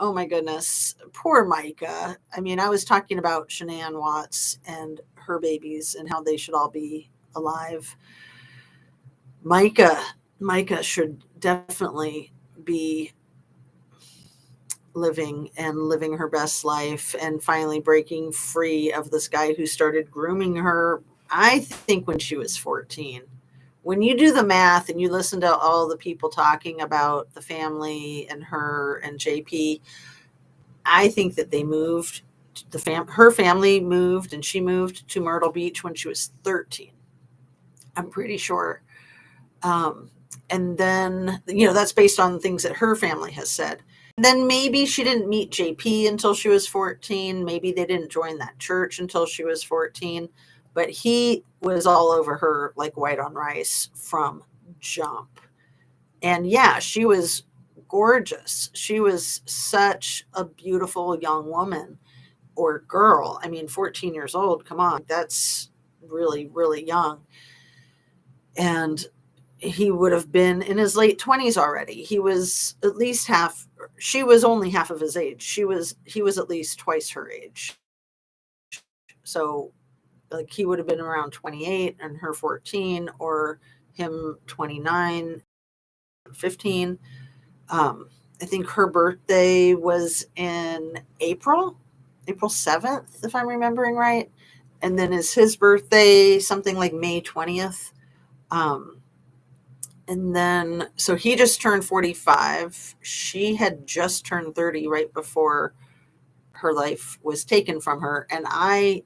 Oh my goodness. Poor Micah. I mean, I was talking about Shanann Watts and her babies and how they should all be alive. Micah should definitely be living her best life and finally breaking free of this guy who started grooming her, I think, when she was 14. When you do the math and you listen to all the people talking about the family and her and JP, I think that they moved, her family moved, and she moved to Myrtle Beach when she was 13. I'm pretty sure. And then, that's based on things that her family has said. And then maybe she didn't meet JP until she was 14. Maybe they didn't join that church until she was 14. But he was all over her like white on rice from jump. And yeah, she was gorgeous. She was such a beautiful young woman or girl. I mean, 14 years old. Come on. That's really, really young. And he would have been in his late 20s already. He was at least she was only half of his age. He was at least twice her age. So like he would have been around 28 and her 14, or him 29, 15. I think her birthday was in April 7th, if I'm remembering right. And then is his birthday something like May 20th. And then, so he just turned 45. She had just turned 30 right before her life was taken from her. And I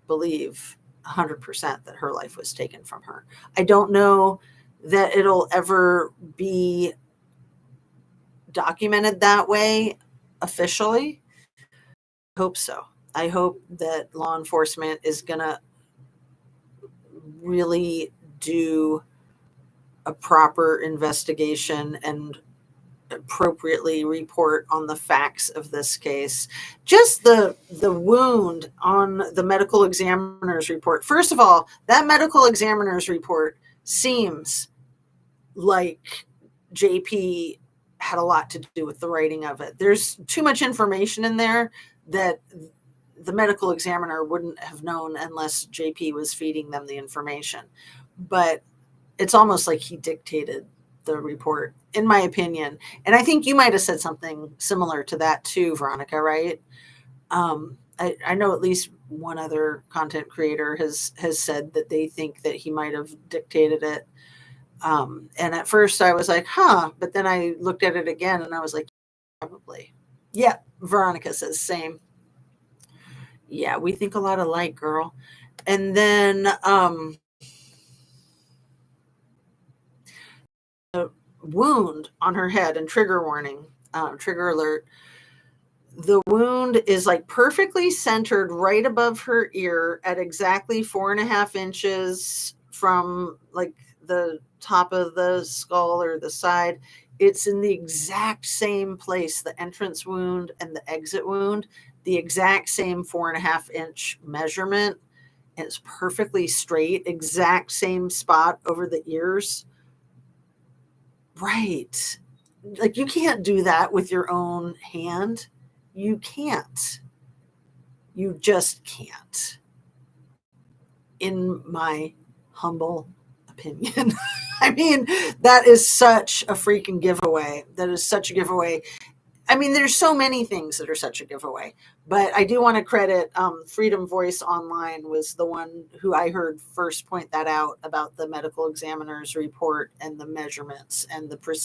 believe 100% that her life was taken from her. I don't know that it'll ever be documented that way officially. I hope so. I hope that law enforcement is going to really do a proper investigation and appropriately report on the facts of this case. Just the wound on the medical examiner's report. First of all, that medical examiner's report seems like JP had a lot to do with the writing of it. There's too much information in there that the medical examiner wouldn't have known unless JP was feeding them the information. But it's almost like he dictated the report, in my opinion. And I think you might have said something similar to that too, Veronica, right? I know at least one other content creator has said that they think that he might have dictated it. And at first I was like, but then I looked at it again and I was like, probably. Yeah, Veronica says same. Yeah, we think a lot alike, girl. And then wound on her head, and trigger warning, trigger alert. The wound is like perfectly centered right above her ear at exactly 4.5 inches from like the top of the skull or the side. It's in the exact same place, the entrance wound and the exit wound, the exact same 4.5 inch measurement. And it's perfectly straight, exact same spot over the ears. Right. Like you can't do that with your own hand. You can't. You just can't. In my humble opinion. I mean, that is such a freaking giveaway. That is such a giveaway. I mean, there's so many things that are such a giveaway, but I do want to credit Freedom Voice Online was the one who I heard first point that out about the medical examiner's report and the measurements and the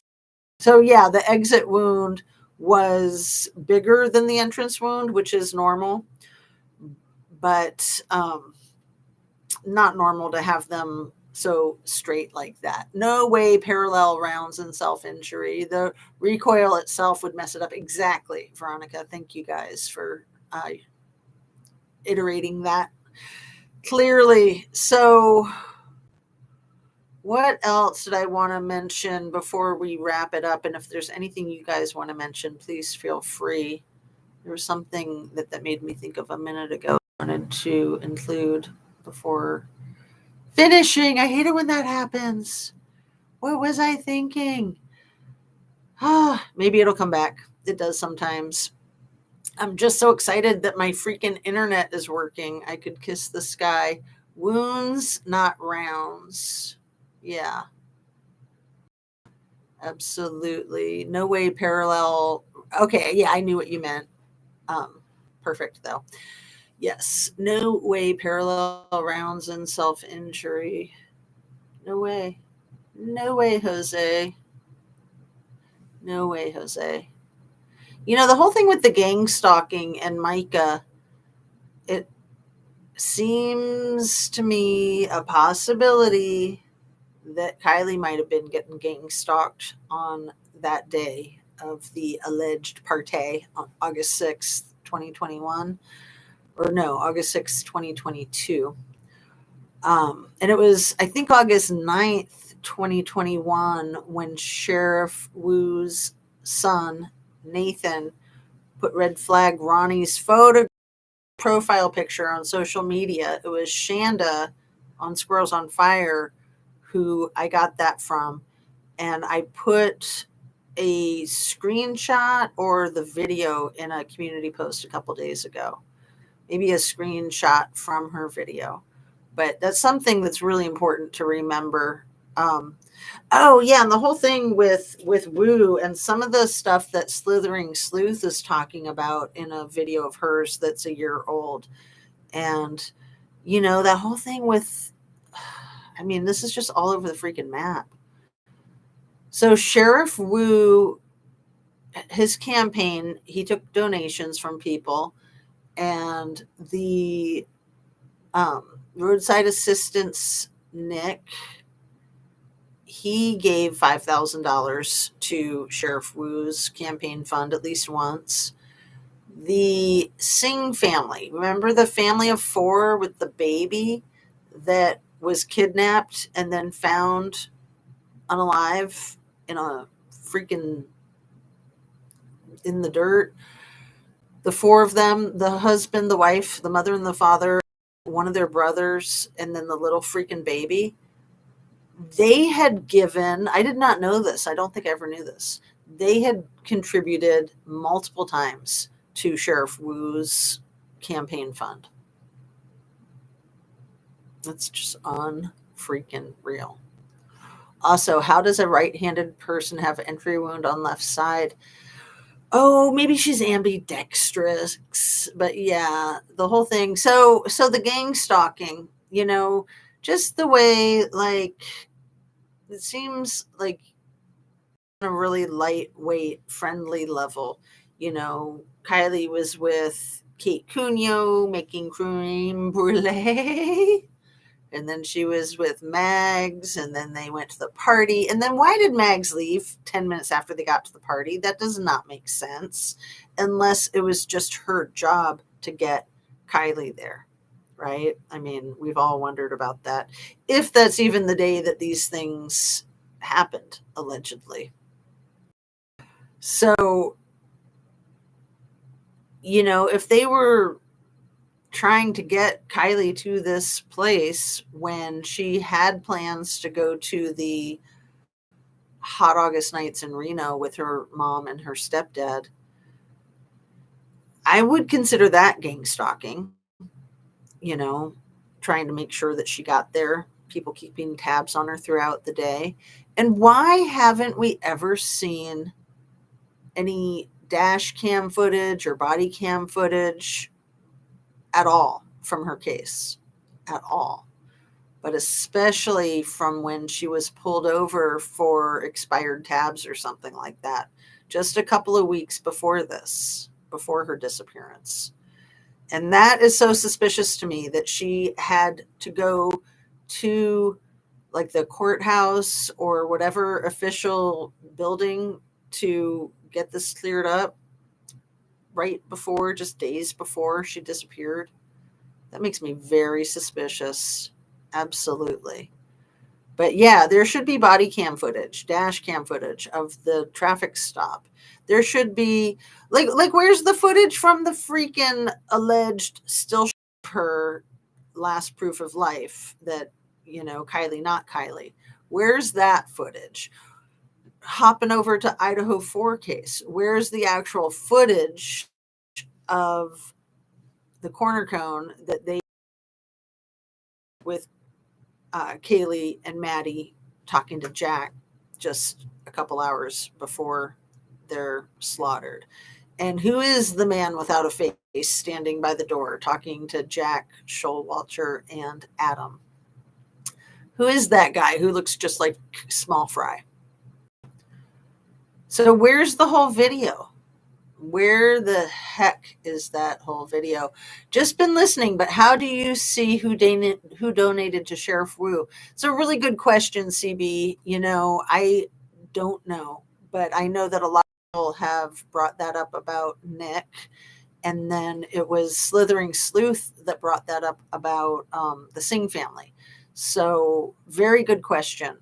so yeah, the exit wound was bigger than the entrance wound, which is normal, but not normal to have them so straight like that. No way parallel rounds in self-injury. The recoil itself would mess it up. Exactly, Veronica. Thank you guys for iterating that clearly. So what else did I want to mention before we wrap it up? And if there's anything you guys want to mention, please feel free. There was something that made me think of a minute ago I wanted to include before finishing. I hate it when that happens. What was I thinking? Maybe it'll come back. It does sometimes. I'm just so excited that my freaking internet is working. I could kiss the sky. Wounds, not rounds. Yeah. Absolutely. No way parallel. Okay, yeah, I knew what you meant. Perfect, though. Yes, no way parallel rounds in self-injury. No way. No way, Jose. No way, Jose. The whole thing with the gang stalking and Micah, it seems to me a possibility that Kylie might have been getting gang stalked on that day of the alleged party on August 6th, 2021. Or no, August 6th, 2022. And it was, I think, August 9th, 2021, when Sheriff Wu's son, Nathan, put red flag Ronnie's profile picture on social media. It was Shanda on Squirrels on Fire who I got that from. And I put a screenshot or the video in a community post a couple days ago. Maybe a screenshot from her video. But that's something that's really important to remember. Oh yeah, and the whole thing with Wu and some of the stuff that Slithering Sleuth is talking about in a video of hers that's a year old. And that whole thing with, I mean, this is just all over the freaking map. So Sheriff Wu, his campaign, he took donations from people, and the roadside assistance Nick, he gave $5,000 to Sheriff Wu's campaign fund at least once. The Singh family, remember the family of 4 with the baby that was kidnapped and then found unalive in the dirt? The 4 of them, the husband, the wife, the mother and the father, one of their brothers, and then the little freaking baby. They had given, I did not know this. I don't think I ever knew this. They had contributed multiple times to Sheriff Wu's campaign fund. That's just unfreaking real. Also, how does a right-handed person have entry wound on left side? Oh, maybe she's ambidextrous, but yeah, the whole thing. So the gang stalking, just the way, like, it seems like on a really lightweight, friendly level. Kylie was with Kate Cunio making creme brulee. And then she was with Mags, and then they went to the party. And then why did Mags leave 10 minutes after they got to the party? That does not make sense unless it was just her job to get Kylie there, right? I mean, we've all wondered about that. If that's even the day that these things happened, allegedly. So, if they were trying to get Kylie to this place when she had plans to go to the hot August nights in Reno with her mom and her stepdad, I would consider that gang stalking, trying to make sure that she got there people keeping tabs on her throughout the day. And why haven't we ever seen any dash cam footage or body cam footage at all from her case? At all. But especially from when she was pulled over for expired tabs or something like that, just a couple of weeks before this, before her disappearance. And that is so suspicious to me that she had to go to like the courthouse or whatever official building to get this cleared up right before, just days before she disappeared. That makes me very suspicious. Absolutely. But yeah, there should be body cam footage, dash cam footage of the traffic stop. There should be like where's the footage from the freaking alleged still her last proof of life that, Kylie, not Kylie. Where's that footage? Hopping over to Idaho 4 case. Where's the actual footage of the corner cone that they with Kaylee and Maddie talking to Jack just a couple hours before they're slaughtered? And who is the man without a face standing by the door talking to Jack, Showalter, and Adam? Who is that guy who looks just like Small Fry? So where's the whole video? Where the heck is that whole video? Just been listening, but how do you see who donated to Sheriff Wu? It's a really good question, CB. I don't know, but I know that a lot of people have brought that up about Nick, and then it was Slithering Sleuth that brought that up about the Singh family. So very good question.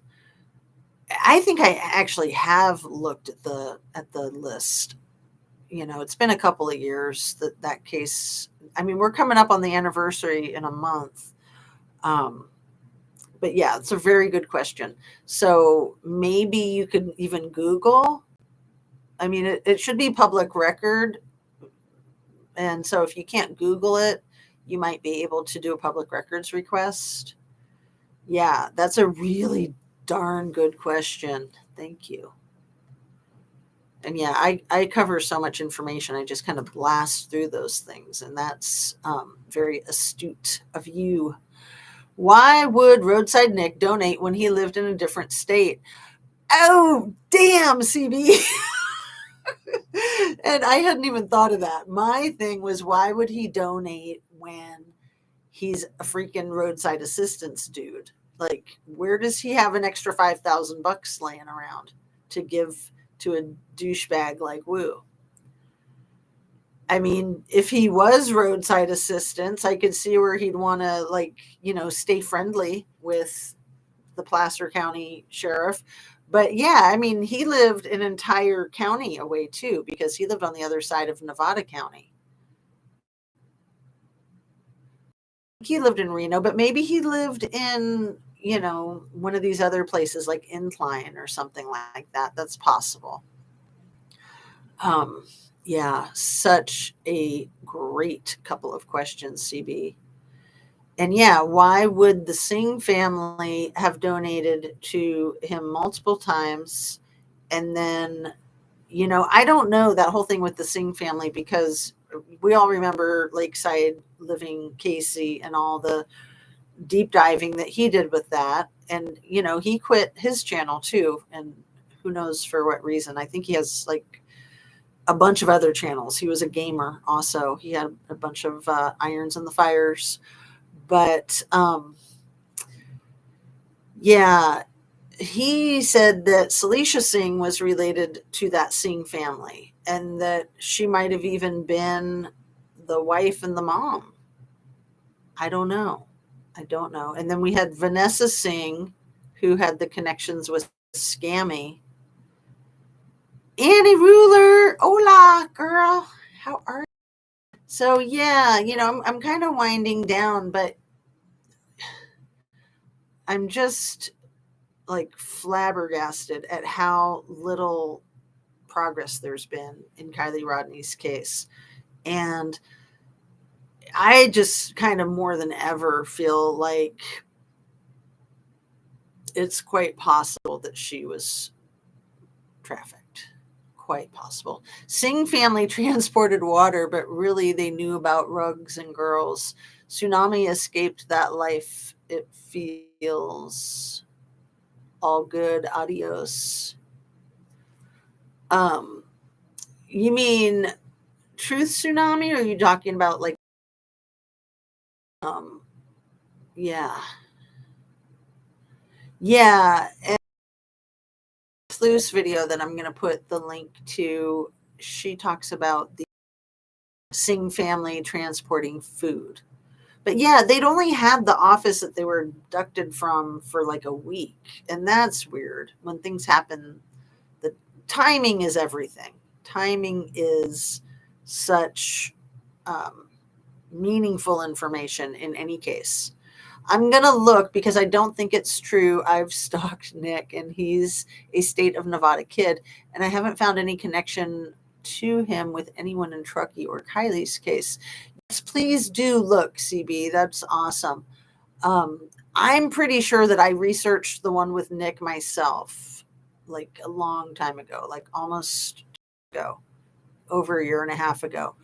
I think I actually have looked at the list. It's been a couple of years that case. I mean, we're coming up on the anniversary in a month. But yeah, it's a very good question. So maybe you could even Google. I mean, it should be public record. And so if you can't Google it, you might be able to do a public records request. Yeah, that's a really darn good question. Thank you. And yeah, I cover so much information. I just kind of blast through those things. And that's very astute of you. Why would Roadside Nick donate when he lived in a different state? Oh, damn, CB. And I hadn't even thought of that. My thing was, why would he donate when he's a freaking roadside assistance dude? Like, where does he have an extra $5,000 laying around to give to a douchebag like Wu? I mean, if he was roadside assistance, I could see where he'd want to, stay friendly with the Placer County sheriff. But yeah, I mean, he lived an entire county away too, because he lived on the other side of Nevada County. He lived in Reno, but maybe he lived in, one of these other places like Incline or something like that. That's possible. Yeah, such a great couple of questions, CB. And yeah, why would the Singh family have donated to him multiple times? And then, I don't know that whole thing with the Singh family, because we all remember Lakeside Living Casey and all the deep diving that he did with that. And, he quit his channel too. And who knows for what reason. I think he has like a bunch of other channels. He was a gamer also. He had a bunch of irons in the fires. But yeah, he said that Celicia Singh was related to that Singh family, and that she might have even been the wife and the mom. I don't know. And then we had Vanessa Singh, who had the connections with Scammy. Annie Ruler, hola, girl. How are you? So yeah, I'm kind of winding down, but I'm just like flabbergasted at how little progress there's been in Kylie Rodney's case. And I just kind of more than ever feel like it's quite possible that she was trafficked. Quite possible. Singh family transported water, but really they knew about rugs and girls. Tsunami escaped that life. It feels all good. Adios. You mean Truth Tsunami, or are you talking about like yeah. Yeah. And Flu's video that I'm going to put the link to, she talks about the Singh family transporting food. But yeah, they'd only had the office that they were abducted from for like a week. And that's weird. When things happen, the timing is everything. Timing is such meaningful information in any case. I'm going to look because I don't think it's true. I've stalked Nick and he's a state of Nevada kid, and I haven't found any connection to him with anyone in Truckee or Kylie's case. Yes, please do look, CB. That's awesome. I'm pretty sure that I researched the one with Nick myself like a long time ago, like almost ago, over a year and a half ago.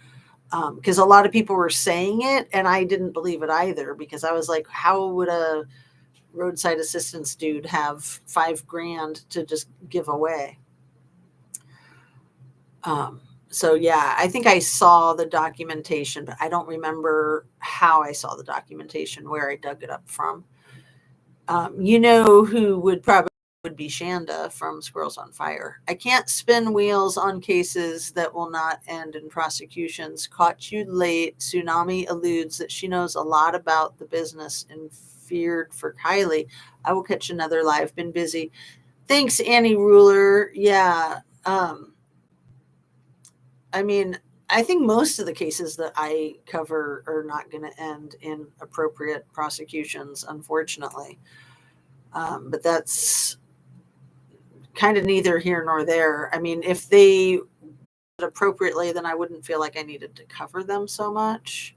Because a lot of people were saying it and I didn't believe it either, because I was like, how would a roadside assistance dude have $5,000 to just give away? So yeah, I think I saw the documentation, but I don't remember how I saw the documentation, where I dug it up from. You know who would probably would be Shanda from Squirrels on Fire. I can't spin wheels on cases that will not end in prosecutions. Caught you late. Tsunami alludes that she knows a lot about the business and feared for Kylie. I will catch another live. Been busy. Thanks, Annie Ruler. Yeah. I mean, I think most of the cases that I cover are not going to end in appropriate prosecutions, unfortunately. But that's kind of neither here nor there. I mean, if they did appropriately, then I wouldn't feel like I needed to cover them so much.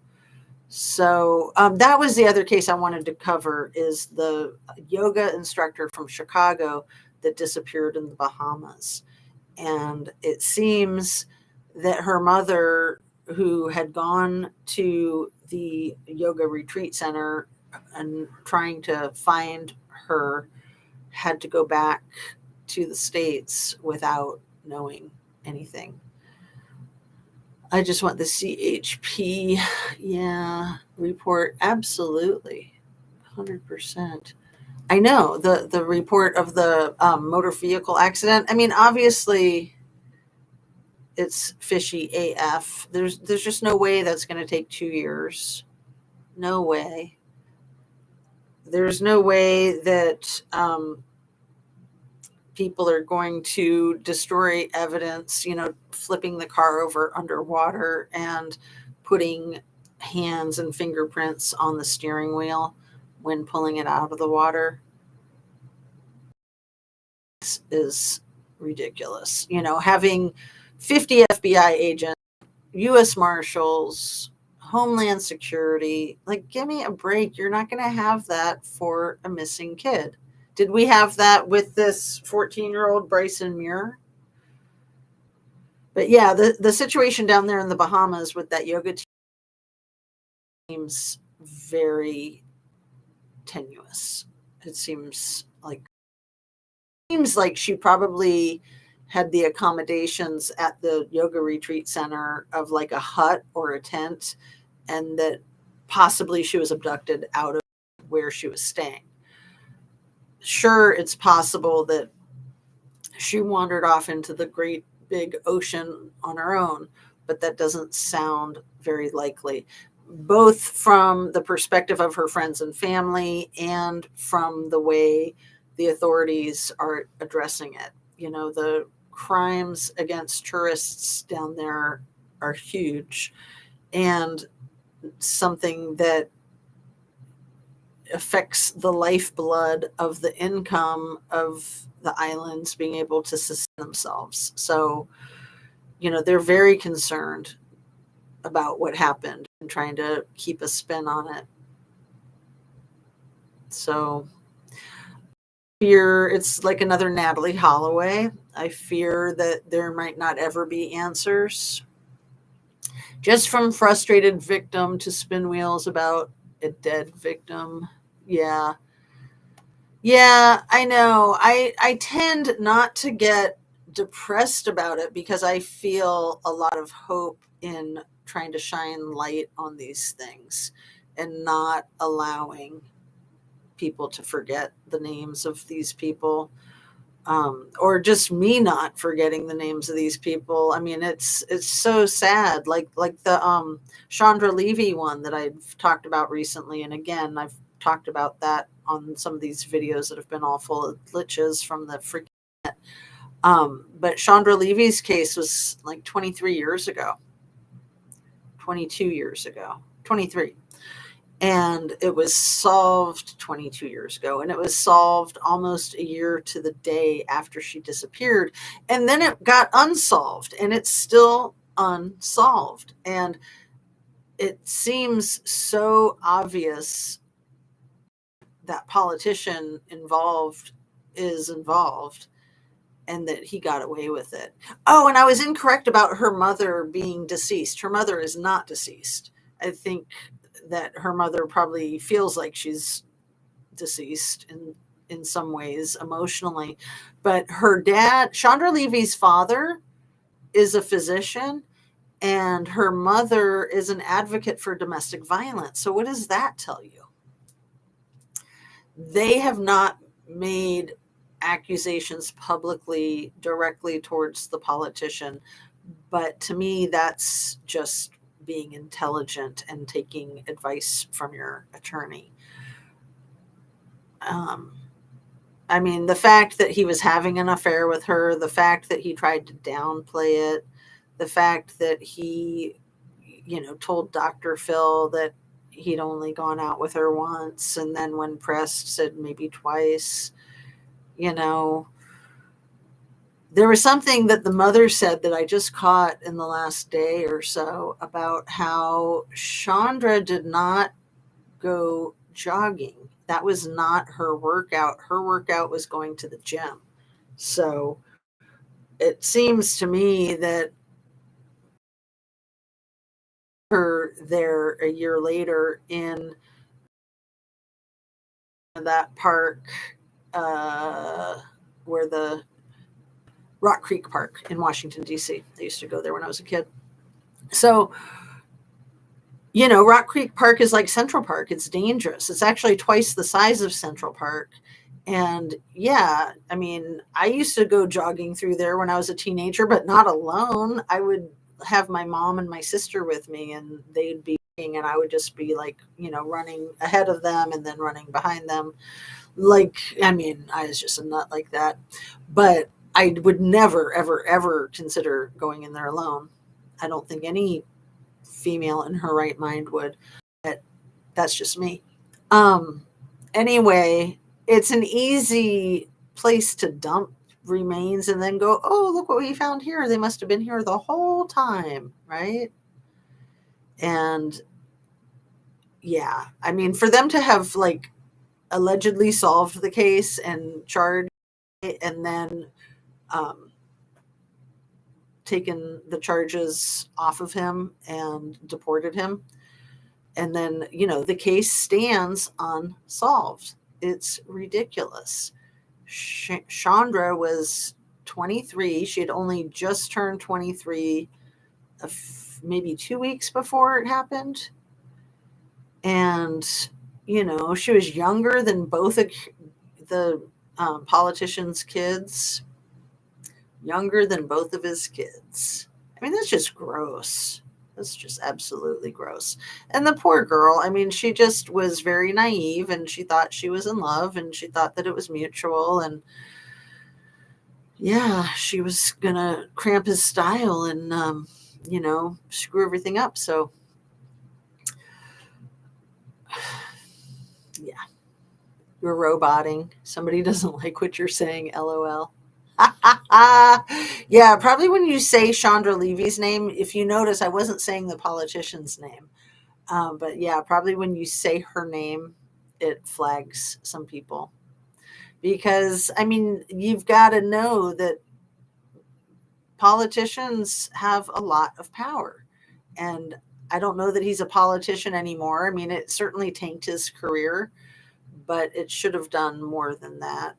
So that was the other case I wanted to cover, is the yoga instructor from Chicago that disappeared in the Bahamas. And it seems that her mother, who had gone to the yoga retreat center and trying to find her, had to go back to the States without knowing anything. I just want the CHP, report. Absolutely. 100%. I know the report of the motor vehicle accident. I mean, obviously it's fishy AF. There's just no way that's going to take 2 years. No way. There's no way that people are going to destroy evidence, flipping the car over underwater and putting hands and fingerprints on the steering wheel when pulling it out of the water. This is ridiculous. Having 50 FBI agents, U.S. Marshals, Homeland Security, like, give me a break. You're not going to have that for a missing kid. Did we have that with this 14-year-old Bryson Muir? But yeah, the situation down there in the Bahamas with that yoga team seems very tenuous. It seems like she probably had the accommodations at the yoga retreat center of like a hut or a tent, and that possibly she was abducted out of where she was staying. Sure, it's possible that she wandered off into the great big ocean on her own, but that doesn't sound very likely, both from the perspective of her friends and family and from the way the authorities are addressing it. The crimes against tourists down there are huge, and something that affects the lifeblood of the income of the islands being able to sustain themselves. So, they're very concerned about what happened and trying to keep a spin on it. So fear it's like another Natalie Holloway. I fear that there might not ever be answers. Just from frustrated victim to spin wheels about a dead victim. Yeah. Yeah, I know. I tend not to get depressed about it because I feel a lot of hope in trying to shine light on these things and not allowing people to forget the names of these people, or just me not forgetting the names of these people. I mean, it's so sad. Like the Chandra Levy one that I've talked about recently, and again, I've talked about that on some of these videos that have been all full of glitches from the freaking. But Chandra Levy's case was like 23 years ago, 22 years ago, 23. And it was solved 22 years ago, and it was solved almost a year to the day after she disappeared, and then it got unsolved, and it's still unsolved. And it seems so obvious that politician involved is involved and that he got away with it. Oh, and I was incorrect about her mother being deceased. Her mother is not deceased. I think that her mother probably feels like she's deceased in some ways emotionally, but her dad, Chandra Levy's father, is a physician, and her mother is an advocate for domestic violence. So what does that tell you? They have not made accusations publicly directly towards the politician, but to me that's just being intelligent and taking advice from your attorney. um, I mean, the fact that he was having an affair with her, the fact that he tried to downplay it, the fact that he, told Dr. Phil that he'd only gone out with her once, and then when pressed said maybe twice. you know there was something that the mother said that I just caught in the last day or so about how Chandra did not go jogging. That was not her workout. Her workout was going to the gym. So it seems to me that her there a year later in that park, uh, where the Rock Creek Park in Washington, D.C. I used to go there when I was a kid. So, Rock Creek Park is like Central Park. It's dangerous. It's actually twice the size of Central Park. And yeah, I mean, I used to go jogging through there when I was a teenager, but not alone. I would have my mom and my sister with me, and they'd be, and I would just be like, running ahead of them and then running behind them. Like, I mean, I was just a nut like that. But I would never, ever, ever consider going in there alone. I don't think any female in her right mind would. But that's just me. Um, anyway, it's an easy place to dump remains and then go, oh, look what we found here. They must have been here the whole time, right? And yeah, I mean, for them to have like allegedly solved the case and charged it and then taken the charges off of him and deported him. And then, the case stands unsolved. It's ridiculous. Chandra was 23. She had only just turned 23, maybe 2 weeks before it happened. And, she was younger than both of the politician's kids. Younger than both of his kids. I mean, that's just gross. That's just absolutely gross. And the poor girl, I mean, she just was very naive, and she thought she was in love, and she thought that it was mutual. And yeah, she was going to cramp his style and, screw everything up. So yeah, you're roboting. Somebody doesn't like what you're saying, LOL. Yeah, probably when you say Chandra Levy's name, if you notice, I wasn't saying the politician's name. But yeah, probably when you say her name, it flags some people because I mean, you've got to know that politicians have a lot of power. And I don't know that he's a politician anymore. I mean, it certainly tanked his career, but it should have done more than that.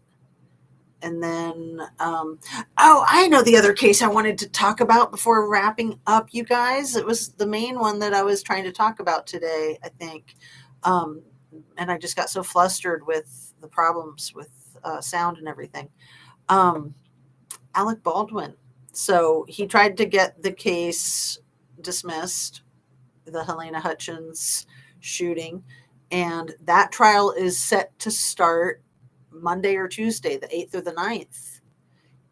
And then, oh, I know the other case I wanted to talk about before wrapping up, you guys. It was the main one that I was trying to talk about today, I think. Um, and I just got so flustered with the problems with sound and everything. Um, Alec Baldwin. So he tried to get the case dismissed, the Helena Hutchins shooting, and that trial is set to start Monday or Tuesday, the 8th or the 9th.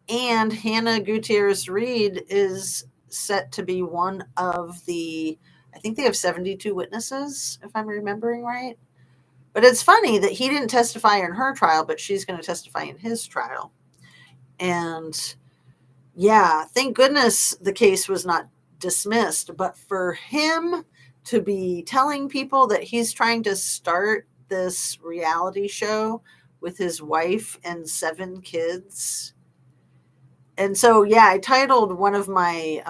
And Hannah Gutierrez Reed is set to be one of the, I think they have 72 witnesses, if I'm remembering right. But it's funny that he didn't testify in her trial, but she's going to testify in his trial. And yeah, thank goodness the case was not dismissed. But for him to be telling people that he's trying to start this reality show with his wife and 7 kids. And so, yeah, I titled one of my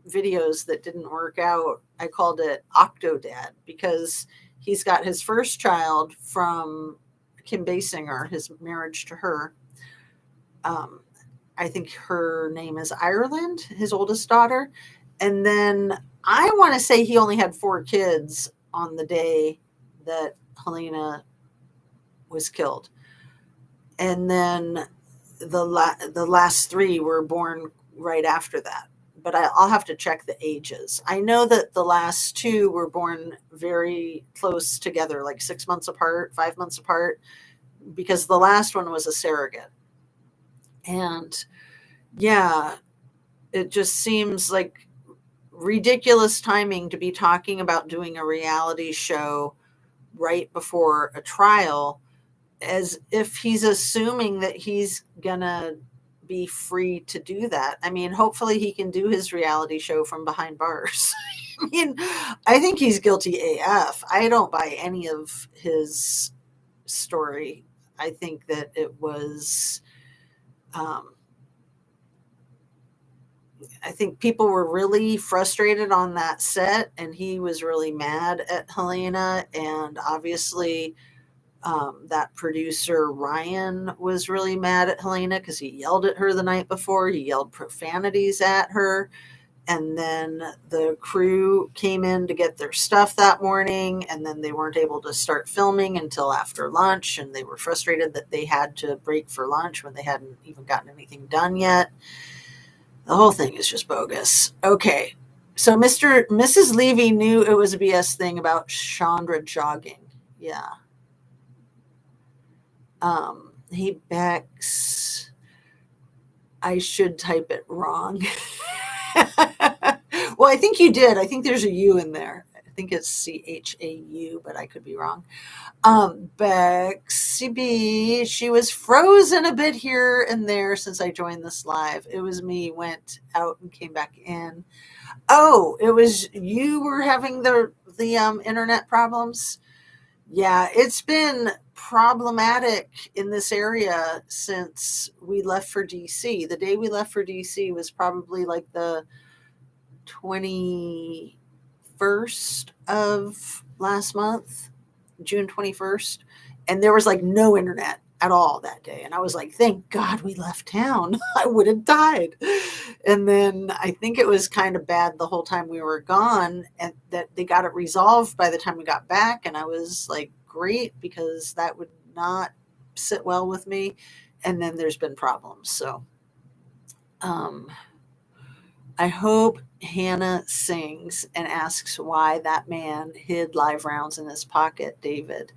videos that didn't work out, I called it Octodad, because he's got his first child from Kim Basinger, his marriage to her. I think her name is Ireland, his oldest daughter. And then I want to say he only had 4 kids on the day that Helena was killed. And then the last 3 were born right after that. But I'll have to check the ages. I know that the last 2 were born very close together, like 6 months apart, 5 months apart, because the last one was a surrogate. And yeah, it just seems like ridiculous timing to be talking about doing a reality show right before a trial, as if he's assuming that he's gonna be free to do that. I mean, hopefully he can do his reality show from behind bars. I mean, I think he's guilty AF. I don't buy any of his story. I think that it was I think people were really frustrated on that set, and he was really mad at Helena. And obviously, that producer Ryan was really mad at Helena because he yelled at her the night before. He yelled profanities at her. And then the crew came in to get their stuff that morning, and then they weren't able to start filming until after lunch. And they were frustrated that they had to break for lunch when they hadn't even gotten anything done yet. The whole thing is just bogus. Okay. So Mrs. Levy knew it was a BS thing about Chandra jogging. Yeah. He Bex. I should type it wrong. Well, I think you did. I think there's a U in there. I think it's CHAU, but I could be wrong. Bexy B, she was frozen a bit here and there since I joined this live. It was me, went out and came back in. Oh, it was you were having the internet problems. Yeah, it's been problematic in this area since we left for DC. The day we left for DC was probably like the 21st of last month, June 21st. And there was like no internet at all that day. And I was like, thank God we left town. I would have died. And then I think it was kind of bad the whole time we were gone, and that they got it resolved by the time we got back. And I was like, great, because that would not sit well with me. And then there's been problems. So I hope Hannah sings and asks why that man hid live rounds in his pocket, David.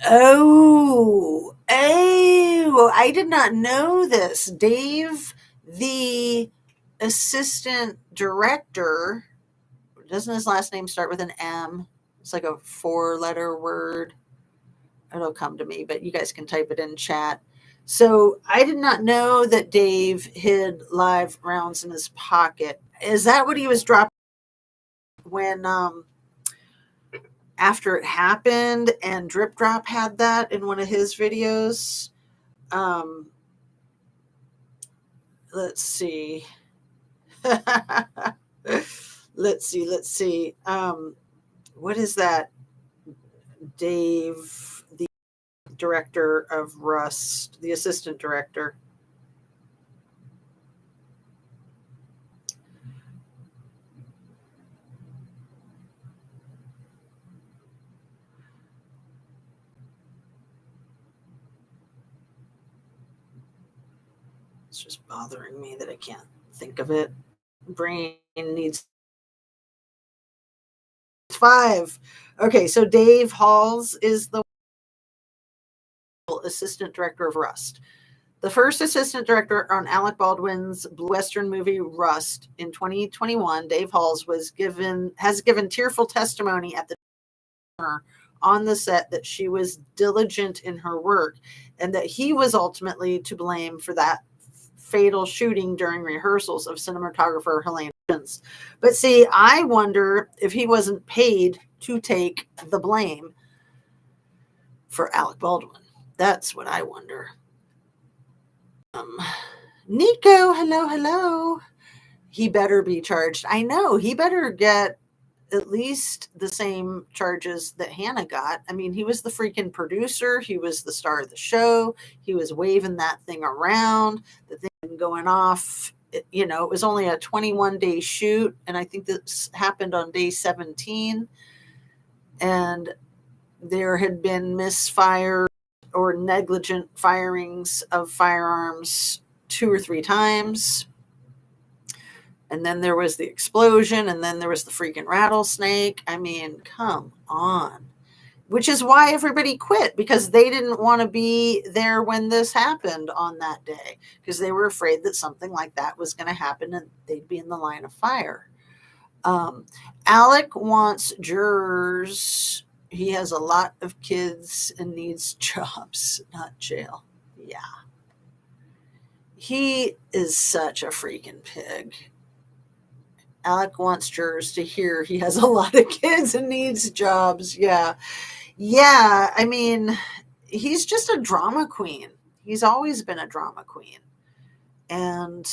Oh, I did not know this. Dave, the assistant director, doesn't his last name start with an M? It's like a 4-letter word. It'll come to me, but you guys can type it in chat. So I did not know that Dave hid live rounds in his pocket. Is that what he was dropping when after it happened, and Drip Drop had that in one of his videos. Let's see. let's see. What is that? Dave, the director of Rust, the assistant director. It's just bothering me that I can't think of it. Brain needs 5. Okay, so Dave Halls is the assistant director of Rust. The first assistant director on Alec Baldwin's Blue Western movie Rust in 2021, Dave Halls has given tearful testimony at the on the set that she was diligent in her work and that he was ultimately to blame for that fatal shooting during rehearsals of cinematographer Helene Hutchins. But see, I wonder if he wasn't paid to take the blame for Alec Baldwin. That's what I wonder. Nico, hello. He better be charged. I know, he better get at least the same charges that Hannah got. I mean, he was the freaking producer. He was the star of the show. He was waving that thing around, the thing going off. It was only a 21-day shoot, and I think this happened on day 17. And there had been misfire or negligent firings of firearms 2 or 3 times. And then there was the explosion, and then there was the freaking rattlesnake. I mean, come on. Which is why everybody quit, because they didn't want to be there when this happened on that day, because they were afraid that something like that was going to happen and they'd be in the line of fire. Alec wants jurors. He has a lot of kids and needs jobs, not jail. Yeah. He is such a freaking pig. Alec wants jurors to hear he has a lot of kids and needs jobs. Yeah. I mean, he's just a drama queen. He's always been a drama queen. And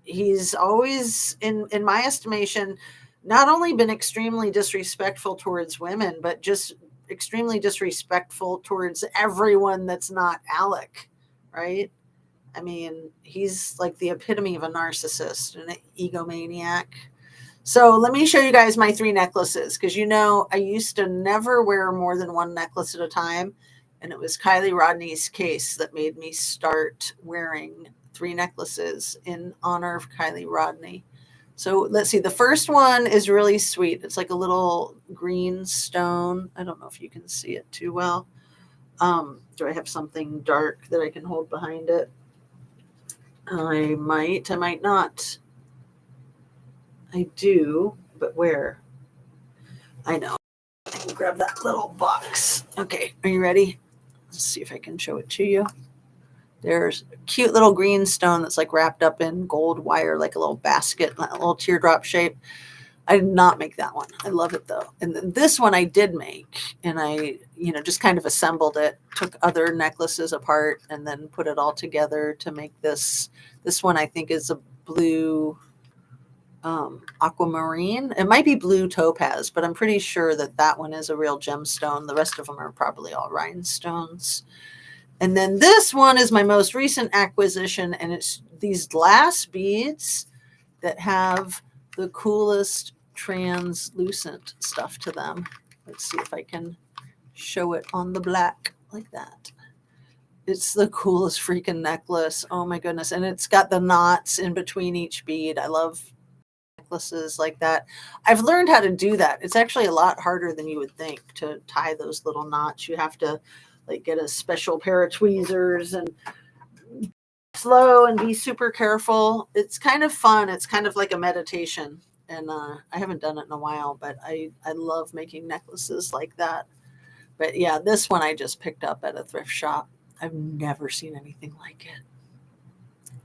he's always, in my estimation, not only been extremely disrespectful towards women, but just extremely disrespectful towards everyone that's not Alec, right? I mean, he's like the epitome of a narcissist and an egomaniac. So let me show you guys my 3 necklaces, because I used to never wear more than 1 necklace at a time, and it was Kylie Rodney's case that made me start wearing 3 necklaces in honor of Kylie Rodney. So let's see. The first one is really sweet. It's like a little green stone. I don't know if you can see it too well. Do I have something dark that I can hold behind it? I might not. I do, but where? I know. I can grab that little box. Okay, are you ready? Let's see if I can show it to you. There's a cute little green stone that's like wrapped up in gold wire, like a little basket, a little teardrop shape. I did not make that one. I love it though. And then this one I did make, and I, just kind of assembled it, took other necklaces apart, and then put it all together to make this. This one I think is a blue aquamarine. It might be blue topaz, but I'm pretty sure that one is a real gemstone. The rest of them are probably all rhinestones. And then this one is my most recent acquisition, and it's these glass beads that have the coolest translucent stuff to them. Let's see if I can show it on the black like that. It's the coolest freaking necklace. Oh my goodness. And it's got the knots in between each bead. I love necklaces like that. I've learned how to do that. It's actually a lot harder than you would think to tie those little knots. You have to get a special pair of tweezers and slow and be super careful. It's kind of fun. It's kind of like a meditation. And I haven't done it in a while, but I love making necklaces like that. But yeah, this one I just picked up at a thrift shop. I've never seen anything like it.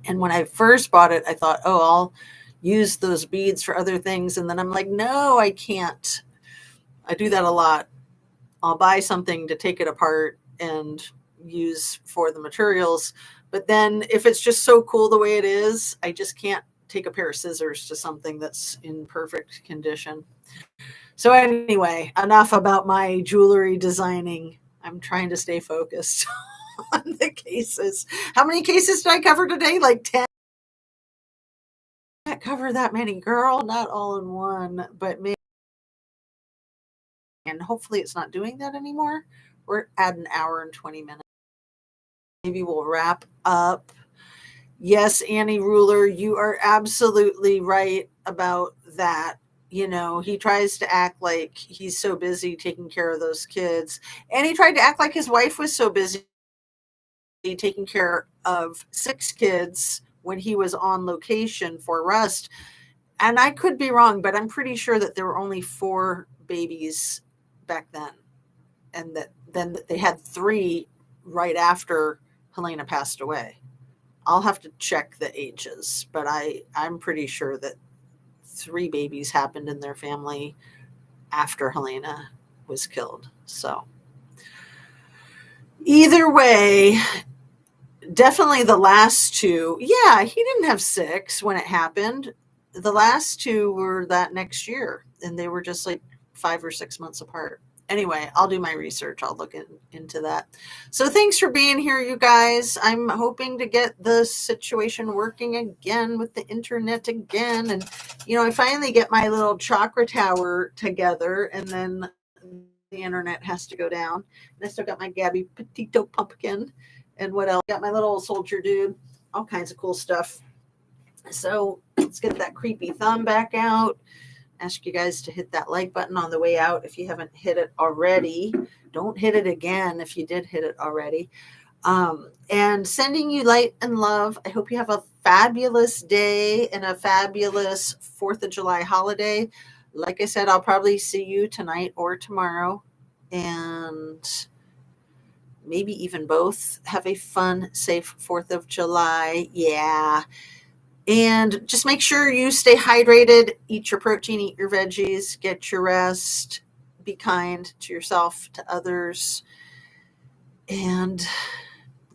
And when I first bought it, I thought, oh, I'll use those beads for other things. And then I'm like, no, I can't. I do that a lot. I'll buy something to take it apart and use for the materials. But then if it's just so cool the way it is, I just can't take a pair of scissors to something that's in perfect condition. So anyway, enough about my jewelry designing. I'm trying to stay focused on the cases. How many cases did I cover today? Like 10? I can't cover that many, girl. Not all in one, but maybe. And hopefully it's not doing that anymore. We're at an hour and 20 minutes. Maybe we'll wrap up. Yes, Annie Ruler, you are absolutely right about that. You know, he tries to act like he's so busy taking care of those kids. And he tried to act like his wife was so busy taking care of 6 kids when he was on location for Rust. And I could be wrong, but I'm pretty sure that there were only 4 babies back then. And that then they had 3 right after Helena passed away. I'll have to check the ages, but I'm pretty sure that 3 babies happened in their family after Helena was killed. So either way, definitely the last 2. Yeah, he didn't have 6 when it happened. The last 2 were that next year, and they were just like 5 or 6 months apart. Anyway, I'll do my research. I'll look into that. So thanks for being here, you guys. I'm hoping to get the situation working again with the internet again. And, you know, I finally get my little chakra tower together, and then the internet has to go down. And I still got my Gabby Petito pumpkin. And what else? Got my little soldier dude. All kinds of cool stuff. So let's get that creepy thumb back out. Ask you guys to hit that like button on the way out if you haven't hit it already. Don't hit it again if you did hit it already. And sending you light and love. I hope you have a fabulous day and a fabulous 4th of July holiday. Like I said, I'll probably see you tonight or tomorrow. And maybe even both. Have a fun, safe 4th of July. Yeah. And just make sure you stay hydrated, eat your protein, eat your veggies, get your rest, be kind to yourself, to others, and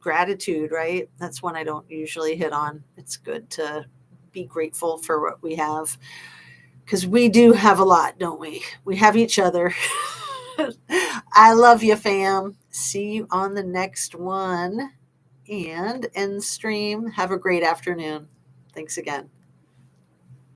gratitude, right? That's one I don't usually hit on. It's good to be grateful for what we have, because we do have a lot, don't we? We have each other. I love you, fam. See you on the next one. And end stream. Have a great afternoon. Thanks again.